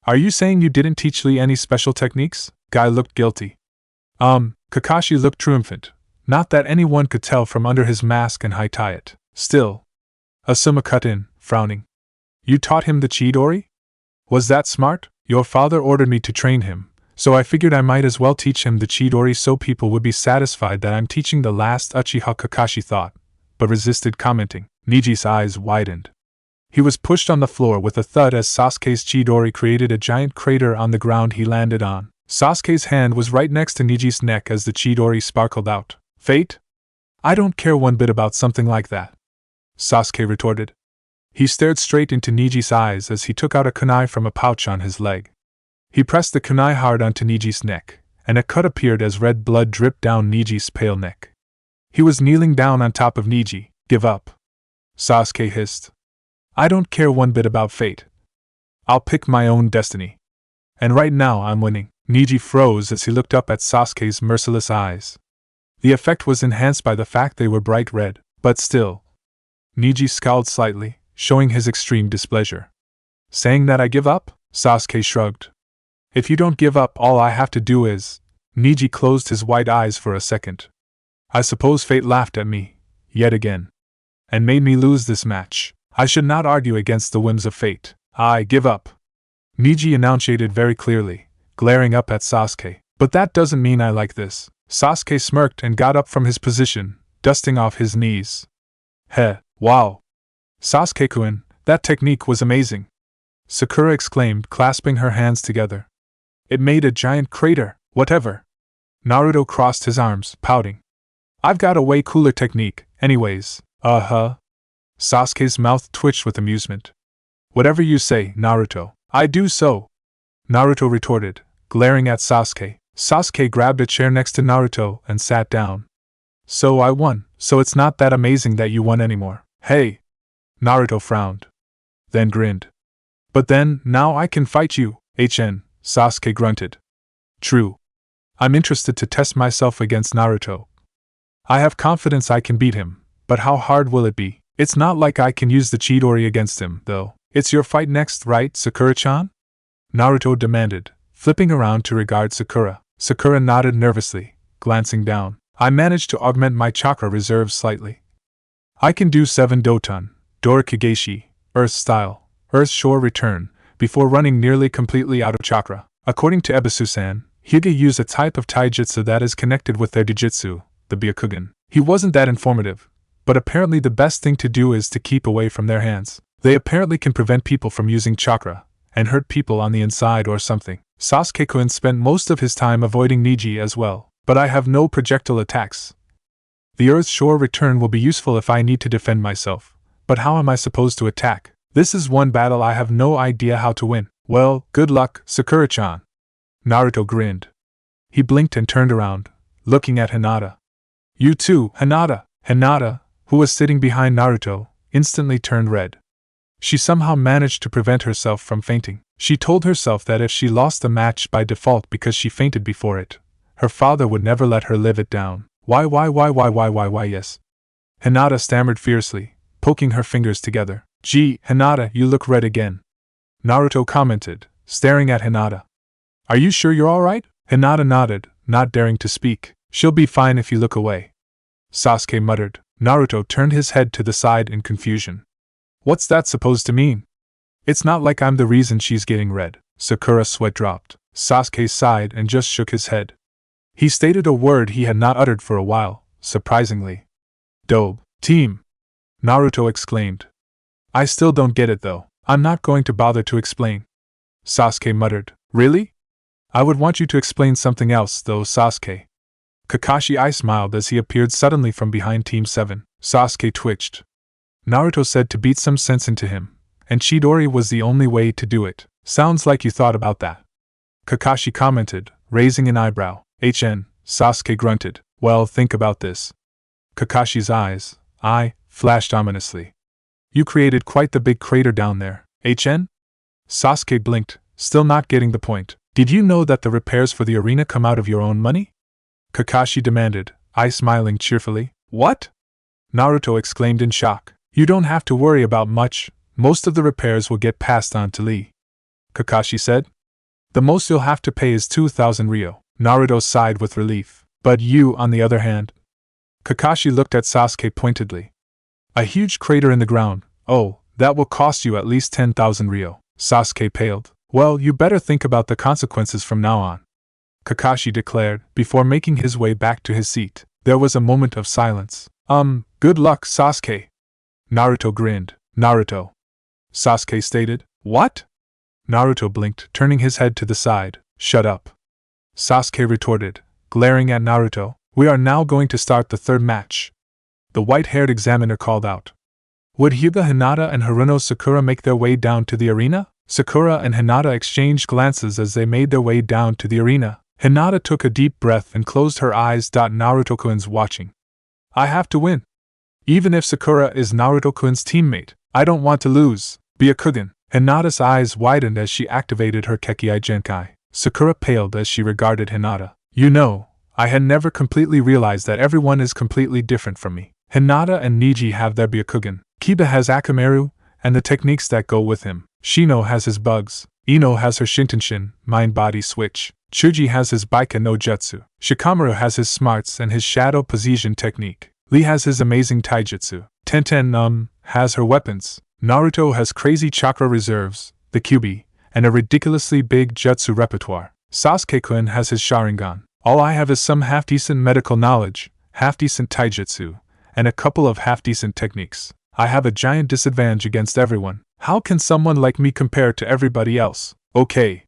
[SPEAKER 1] Are you saying you didn't teach Lee any special techniques? Guy looked guilty. Kakashi looked triumphant. Not that anyone could tell from under his mask and high-tie it. Still. Asuma cut in, frowning. You taught him the Chidori? Was that smart? Your father ordered me to train him, so I figured I might as well teach him the Chidori so people would be satisfied that I'm teaching the last Uchiha. Kakashi thought, but resisted commenting. Neji's eyes widened. He was pushed on the floor with a thud as Sasuke's Chidori created a giant crater on the ground he landed on. Sasuke's hand was right next to Neji's neck as the Chidori sparkled out. Fate? I don't care one bit about something like that, Sasuke retorted. He stared straight into Neji's eyes as he took out a kunai from a pouch on his leg. He pressed the kunai hard onto Neji's neck, and a cut appeared as red blood dripped down Neji's pale neck. He was kneeling down on top of Neji. Give up, Sasuke hissed. I don't care one bit about fate. I'll pick my own destiny. And right now I'm winning. Neji froze as he looked up at Sasuke's merciless eyes. The effect was enhanced by the fact they were bright red, but still. Neji scowled slightly, showing his extreme displeasure. Saying that I give up? Sasuke shrugged. If you don't give up, all I have to do is... Neji closed his white eyes for a second. I suppose fate laughed at me, yet again, and made me lose this match. I should not argue against the whims of fate. I give up, Neji enunciated very clearly, glaring up at Sasuke. But that doesn't mean I like this. Sasuke smirked and got up from his position, dusting off his knees. Heh, wow. Sasuke-kun, that technique was amazing, Sakura exclaimed, clasping her hands together. It made a giant crater, whatever. Naruto crossed his arms, pouting. I've got a way cooler technique, anyways. Sasuke's mouth twitched with amusement. Whatever you say, Naruto. I do so, Naruto retorted, glaring at Sasuke. Sasuke grabbed a chair next to Naruto and sat down. So I won, so it's not that amazing that you won anymore. Hey! Naruto frowned. Then grinned. But then, now I can fight you, Sasuke grunted. True. I'm interested to test myself against Naruto. I have confidence I can beat him, but how hard will it be? It's not like I can use the Chidori against him, though. It's your fight next, right, Sakura-chan? Naruto demanded, flipping around to regard Sakura. Sakura nodded nervously, glancing down. I managed to augment my chakra reserves slightly. I can do 7 Doton, Dorikageshi, Earth style, Earth Shore return, before running nearly completely out of chakra. According to Ebisu-san, Hyuga use a type of taijutsu that is connected with their dijitsu, the Byakugan. He wasn't that informative, but apparently the best thing to do is to keep away from their hands. They apparently can prevent people from using chakra, and hurt people on the inside or something. Sasuke-kun spent most of his time avoiding Neji as well, but I have no projectile attacks. The Earth Shore return will be useful if I need to defend myself, but how am I supposed to attack? This is one battle I have no idea how to win. Well, good luck, Sakura-chan. Naruto grinned. He blinked and turned around, looking at Hinata. You too, Hinata. Hinata, who was sitting behind Naruto, instantly turned red. She somehow managed to prevent herself from fainting. She told herself that if she lost the match by default because she fainted before it, her father would never let her live it down. Why, yes. Hinata stammered fiercely, poking her fingers together. Gee, Hinata, you look red again. Naruto commented, staring at Hinata. Are you sure you're alright? Hinata nodded, not daring to speak. She'll be fine if you look away. Sasuke muttered. Naruto turned his head to the side in confusion. What's that supposed to mean? It's not like I'm the reason she's getting red. Sakura's sweat dropped. Sasuke sighed and just shook his head. He stated a word he had not uttered for a while, surprisingly. Dope. Team! Naruto exclaimed. I still don't get it though. I'm not going to bother to explain. Sasuke muttered. Really? I would want you to explain something else though, Sasuke. Kakashi smiled as he appeared suddenly from behind Team 7. Sasuke twitched. Naruto said to beat some sense into him, and Chidori was the only way to do it. Sounds like you thought about that. Kakashi commented, raising an eyebrow. Sasuke grunted. Well, think about this. Kakashi's eye flashed ominously. You created quite the big crater down there, Sasuke blinked, still not getting the point. Did you know that the repairs for the arena come out of your own money? Kakashi demanded, smiling cheerfully. What? Naruto exclaimed in shock. You don't have to worry about much, most of the repairs will get passed on to Lee. Kakashi said. The most you'll have to pay is 2,000 ryo. Naruto sighed with relief. But you, on the other hand. Kakashi looked at Sasuke pointedly. A huge crater in the ground. Oh, that will cost you at least 10,000 ryo. Sasuke paled. Well, you better think about the consequences from now on, Kakashi declared, before making his way back to his seat. There was a moment of silence. Good luck, Sasuke. Naruto grinned. Naruto. Sasuke stated. What? Naruto blinked, turning his head to the side. Shut up. Sasuke retorted, glaring at Naruto. We are now going to start the third match. The white-haired examiner called out. Would Hyuga Hinata and Haruno Sakura make their way down to the arena? Sakura and Hinata exchanged glances as they made their way down to the arena. Hinata took a deep breath and closed her eyes. Naruto-kun's watching. I have to win. Even if Sakura is Naruto-kun's teammate, I don't want to lose. Byakugan. Hinata's eyes widened as she activated her Kekkai Genkai. Sakura paled as she regarded Hinata. You know, I had never completely realized that everyone is completely different from me. Hinata and Neji have their Byakugan. Kiba has Akamaru, and the techniques that go with him. Shino has his bugs. Ino has her Shintenshin, mind-body switch. Chuji has his Baika no Jutsu. Shikamaru has his smarts and his shadow position technique. Lee has his amazing taijutsu. Tenten has her weapons. Naruto has crazy chakra reserves, the Kyuubi, and a ridiculously big jutsu repertoire. Sasuke-kun has his Sharingan. All I have is some half-decent medical knowledge, half-decent taijutsu, and a couple of half-decent techniques. I have a giant disadvantage against everyone. How can someone like me compare to everybody else? Okay.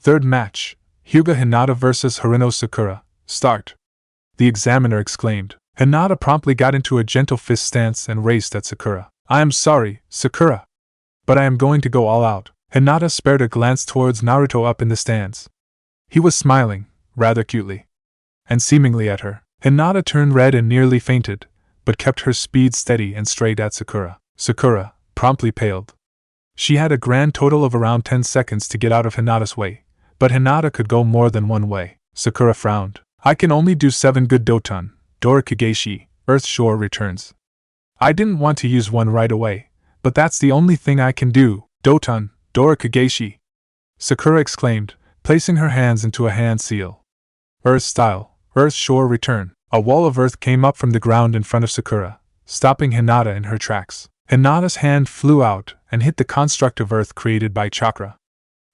[SPEAKER 1] Third match. Hyuga Hinata vs Haruno Sakura. Start. The examiner exclaimed. Hinata promptly got into a gentle fist stance and raced at Sakura. I am sorry, Sakura, but I am going to go all out. Hinata spared a glance towards Naruto up in the stands. He was smiling, rather cutely, and seemingly at her. Hinata turned red and nearly fainted, but kept her speed steady and straight at Sakura. Sakura promptly paled. She had a grand total of around 10 seconds to get out of Hinata's way, but Hinata could go more than one way. Sakura frowned. I can only do 7 good Doton, Dorikageshi, Earth Shore returns. I didn't want to use one right away, but that's the only thing I can do. Doton, Dorikageshi, Sakura exclaimed, placing her hands into a hand seal. Earth style, Earth Shore return. A wall of earth came up from the ground in front of Sakura, stopping Hinata in her tracks. Hinata's hand flew out and hit the construct of earth created by chakra.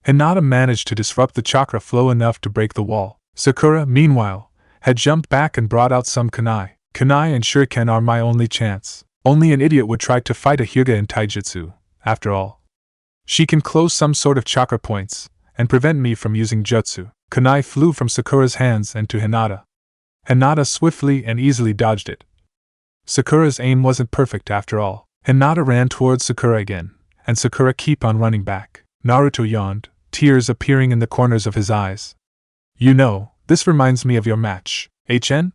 [SPEAKER 1] Hinata managed to disrupt the chakra flow enough to break the wall. Sakura, meanwhile, had jumped back and brought out some kunai. Kunai and shuriken are my only chance. Only an idiot would try to fight a Hyuga in taijutsu, after all. She can close some sort of chakra points, and prevent me from using jutsu. Kunai flew from Sakura's hands and to Hinata. Hinata swiftly and easily dodged it. Sakura's aim wasn't perfect after all. Hinata ran towards Sakura again, and Sakura kept on running back. Naruto yawned, tears appearing in the corners of his eyes. You know, this reminds me of your match, HN?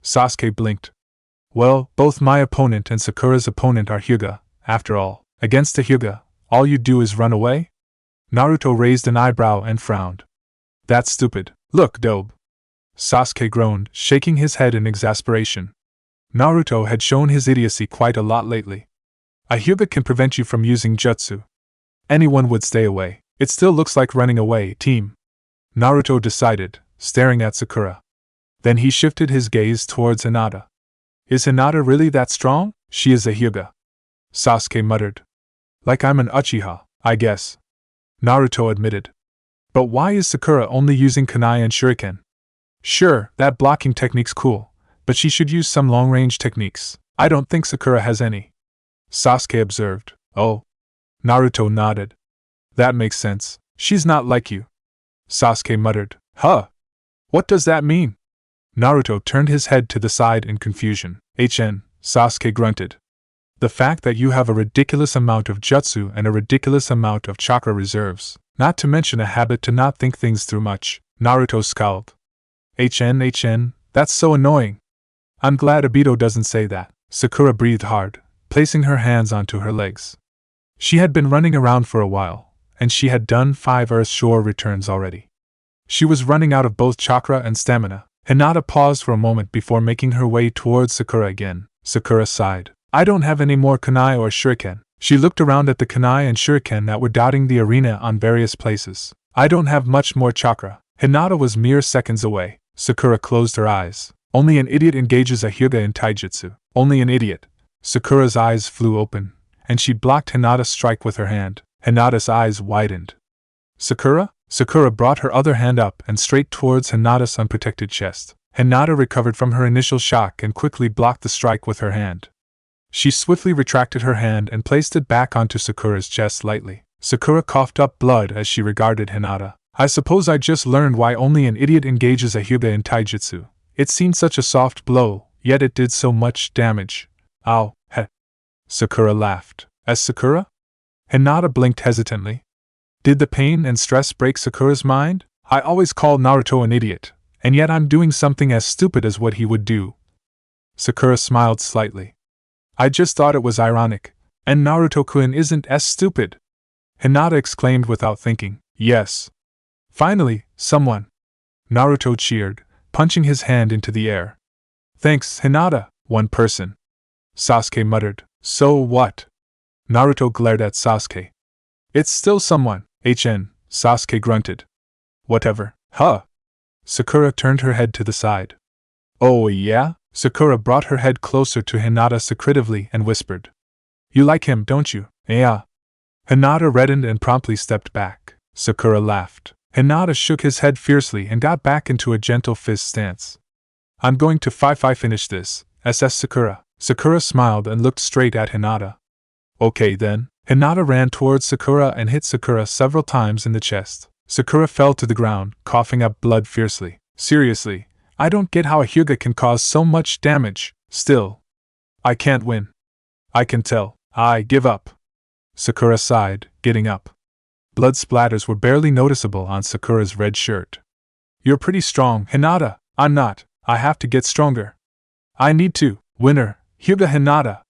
[SPEAKER 1] Sasuke blinked. Well, both my opponent and Sakura's opponent are Hyuga, after all. Against a Hyuga, all you do is run away? Naruto raised an eyebrow and frowned. That's stupid. Look, Dobe. Sasuke groaned, shaking his head in exasperation. Naruto had shown his idiocy quite a lot lately. A Hyuga can prevent you from using jutsu. Anyone would stay away. It still looks like running away, team. Naruto decided, staring at Sakura. Then he shifted his gaze towards Hinata. Is Hinata really that strong? She is a Hyuga. Sasuke muttered. Like I'm an Uchiha, I guess. Naruto admitted. But why is Sakura only using kunai and shuriken? Sure, that blocking technique's cool, but she should use some long-range techniques. I don't think Sakura has any. Sasuke observed. Oh. Naruto nodded. That makes sense. She's not like you. Sasuke muttered. Huh? What does that mean? Naruto turned his head to the side in confusion. Sasuke grunted. The fact that you have a ridiculous amount of jutsu and a ridiculous amount of chakra reserves, not to mention a habit to not think things through much. Naruto scowled. That's so annoying. I'm glad Obito doesn't say that. Sakura breathed hard, placing her hands onto her legs. She had been running around for a while, and she had done 5 Earth Shore returns already. She was running out of both chakra and stamina. Hinata paused for a moment before making her way towards Sakura again. Sakura sighed. I don't have any more kunai or shuriken. She looked around at the kunai and shuriken that were dotting the arena on various places. I don't have much more chakra. Hinata was mere seconds away. Sakura closed her eyes. Only an idiot engages a Hyuga in taijutsu. Only an idiot. Sakura's eyes flew open, and she blocked Hinata's strike with her hand. Hinata's eyes widened. Sakura? Sakura brought her other hand up and straight towards Hinata's unprotected chest. Hinata recovered from her initial shock and quickly blocked the strike with her hand. She swiftly retracted her hand and placed it back onto Sakura's chest lightly. Sakura coughed up blood as she regarded Hinata. I suppose I just learned why only an idiot engages a Hyuga in taijutsu. It seemed such a soft blow, yet it did so much damage. Ow, heh. Sakura laughed. As Sakura? Hinata blinked hesitantly. Did the pain and stress break Sakura's mind? I always call Naruto an idiot, and yet I'm doing something as stupid as what he would do. Sakura smiled slightly. I just thought it was ironic, and Naruto-kun isn't as stupid. Hinata exclaimed without thinking. Yes. Finally, someone. Naruto cheered, punching his hand into the air. Thanks, Hinata, one person. Sasuke muttered. So what? Naruto glared at Sasuke. It's still someone. Sasuke grunted. Whatever. Huh? Sakura turned her head to the side. Oh yeah? Sakura brought her head closer to Hinata secretively and whispered. You like him, don't you? Yeah. Hinata reddened and promptly stepped back. Sakura laughed. Hinata shook his head fiercely and got back into a gentle fist stance. I'm going to finish this, SS Sakura. Sakura smiled and looked straight at Hinata. Okay then. Hinata ran towards Sakura and hit Sakura several times in the chest. Sakura fell to the ground, coughing up blood fiercely. Seriously, I don't get how a Hyuga can cause so much damage. Still, I can't win. I can tell. I give up. Sakura sighed, getting up. Blood splatters were barely noticeable on Sakura's red shirt. You're pretty strong, Hinata. I'm not. I have to get stronger. I need to. Winner, Hyuga Hinata.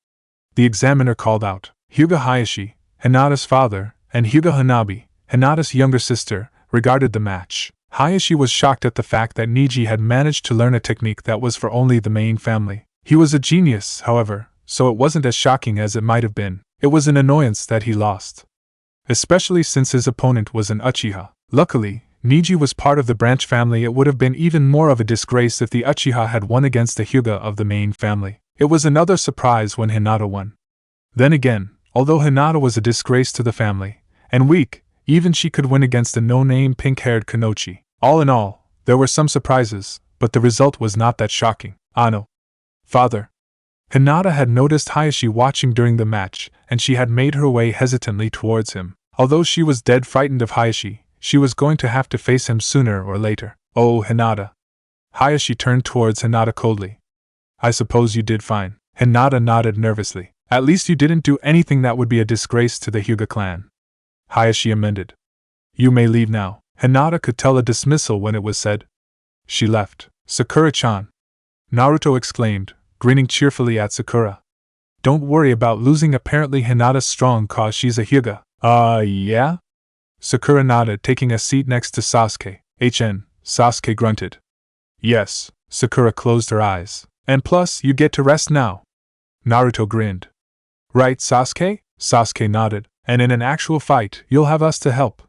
[SPEAKER 1] The examiner called out. Hyuga Hayashi, Hinata's father, and Hyuga Hanabi, Hinata's younger sister, regarded the match. Hayashi was shocked at the fact that Neji had managed to learn a technique that was for only the main family. He was a genius, however, so it wasn't as shocking as it might have been. It was an annoyance that he lost. Especially since his opponent was an Uchiha. Luckily, Neji was part of the branch family. It would have been even more of a disgrace if the Uchiha had won against the Hyuga of the main family. It was another surprise when Hinata won. Then again, although Hinata was a disgrace to the family, and weak, even she could win against a no-name pink-haired Kunoichi. All in all, there were some surprises, but the result was not that shocking. Ano. Father. Hinata had noticed Hayashi watching during the match, and she had made her way hesitantly towards him. Although she was dead frightened of Hayashi, she was going to have to face him sooner or later. Oh, Hinata. Hayashi turned towards Hinata coldly. I suppose you did fine. Hinata nodded nervously. At least you didn't do anything that would be a disgrace to the Hyuga clan. Hayashi amended. You may leave now. Hinata could tell a dismissal when it was said. She left. Sakura-chan. Naruto exclaimed, grinning cheerfully at Sakura. Don't worry about losing. Apparently Hinata's strong cause she's a Hyuga. Yeah? Sakura nodded, taking a seat next to Sasuke. Sasuke grunted. Yes, Sakura closed her eyes. And plus, you get to rest now. Naruto grinned. Right, Sasuke? Sasuke nodded. And in an actual fight, you'll have us to help.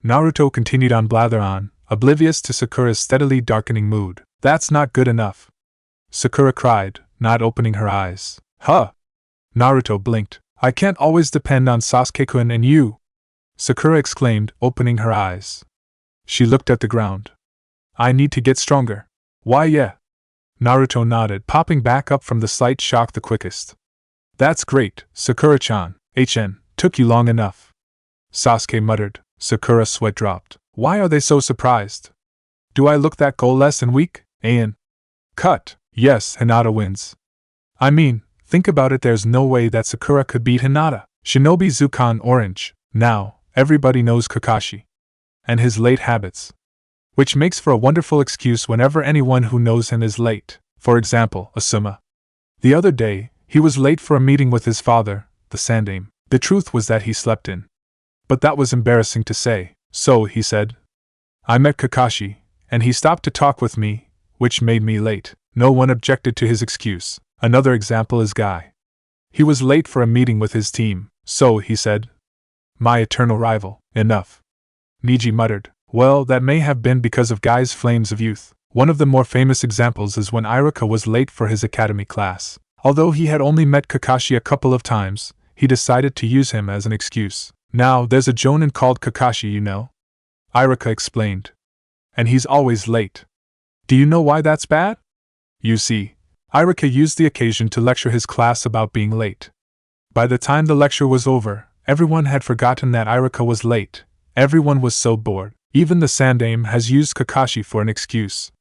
[SPEAKER 1] Naruto continued on blather on, oblivious to Sakura's steadily darkening mood. That's not good enough. Sakura cried, not opening her eyes. Huh? Naruto blinked. I can't always depend on Sasuke-kun and you. Sakura exclaimed, opening her eyes. She looked at the ground. I need to get stronger. Why yeah? Naruto nodded, popping back up from the slight shock the quickest. That's great, Sakura-chan. Took you long enough. Sasuke muttered. Sakura's sweat dropped. Why are they so surprised? Do I look that goalless and weak? Cut. Yes, Hinata wins. I mean, think about it, there's no way that Sakura could beat Hinata. Shinobi Zukan Orange. Now, everybody knows Kakashi. And his late habits. Which makes for a wonderful excuse whenever anyone who knows him is late. For example, Asuma. The other day, he was late for a meeting with his father, the Sandaime. The truth was that he slept in. But that was embarrassing to say, so he said. I met Kakashi, and he stopped to talk with me, which made me late. No one objected to his excuse. Another example is Guy. He was late for a meeting with his team, so he said. My eternal rival. Enough. Neji muttered. Well, that may have been because of Guy's flames of youth. One of the more famous examples is when Iruka was late for his academy class. Although he had only met Kakashi a couple of times, he decided to use him as an excuse. Now, there's a Jonin called Kakashi, you know? Iruka explained. And he's always late. Do you know why that's bad? You see, Iruka used the occasion to lecture his class about being late. By the time the lecture was over, everyone had forgotten that Iruka was late. Everyone was so bored. Even the Sandaime has used Kakashi for an excuse.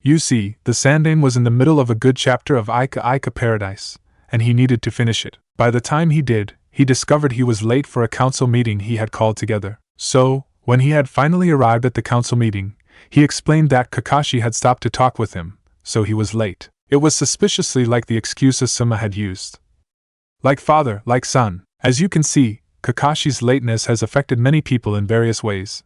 [SPEAKER 1] You see, the Sandaime was in the middle of a good chapter of Ika Ika Paradise, and he needed to finish it. By the time he did, he discovered he was late for a council meeting he had called together. So, when he had finally arrived at the council meeting, he explained that Kakashi had stopped to talk with him, so he was late. It was suspiciously like the excuse Asuma had used. Like father, like son. As you can see, Kakashi's lateness has affected many people in various ways.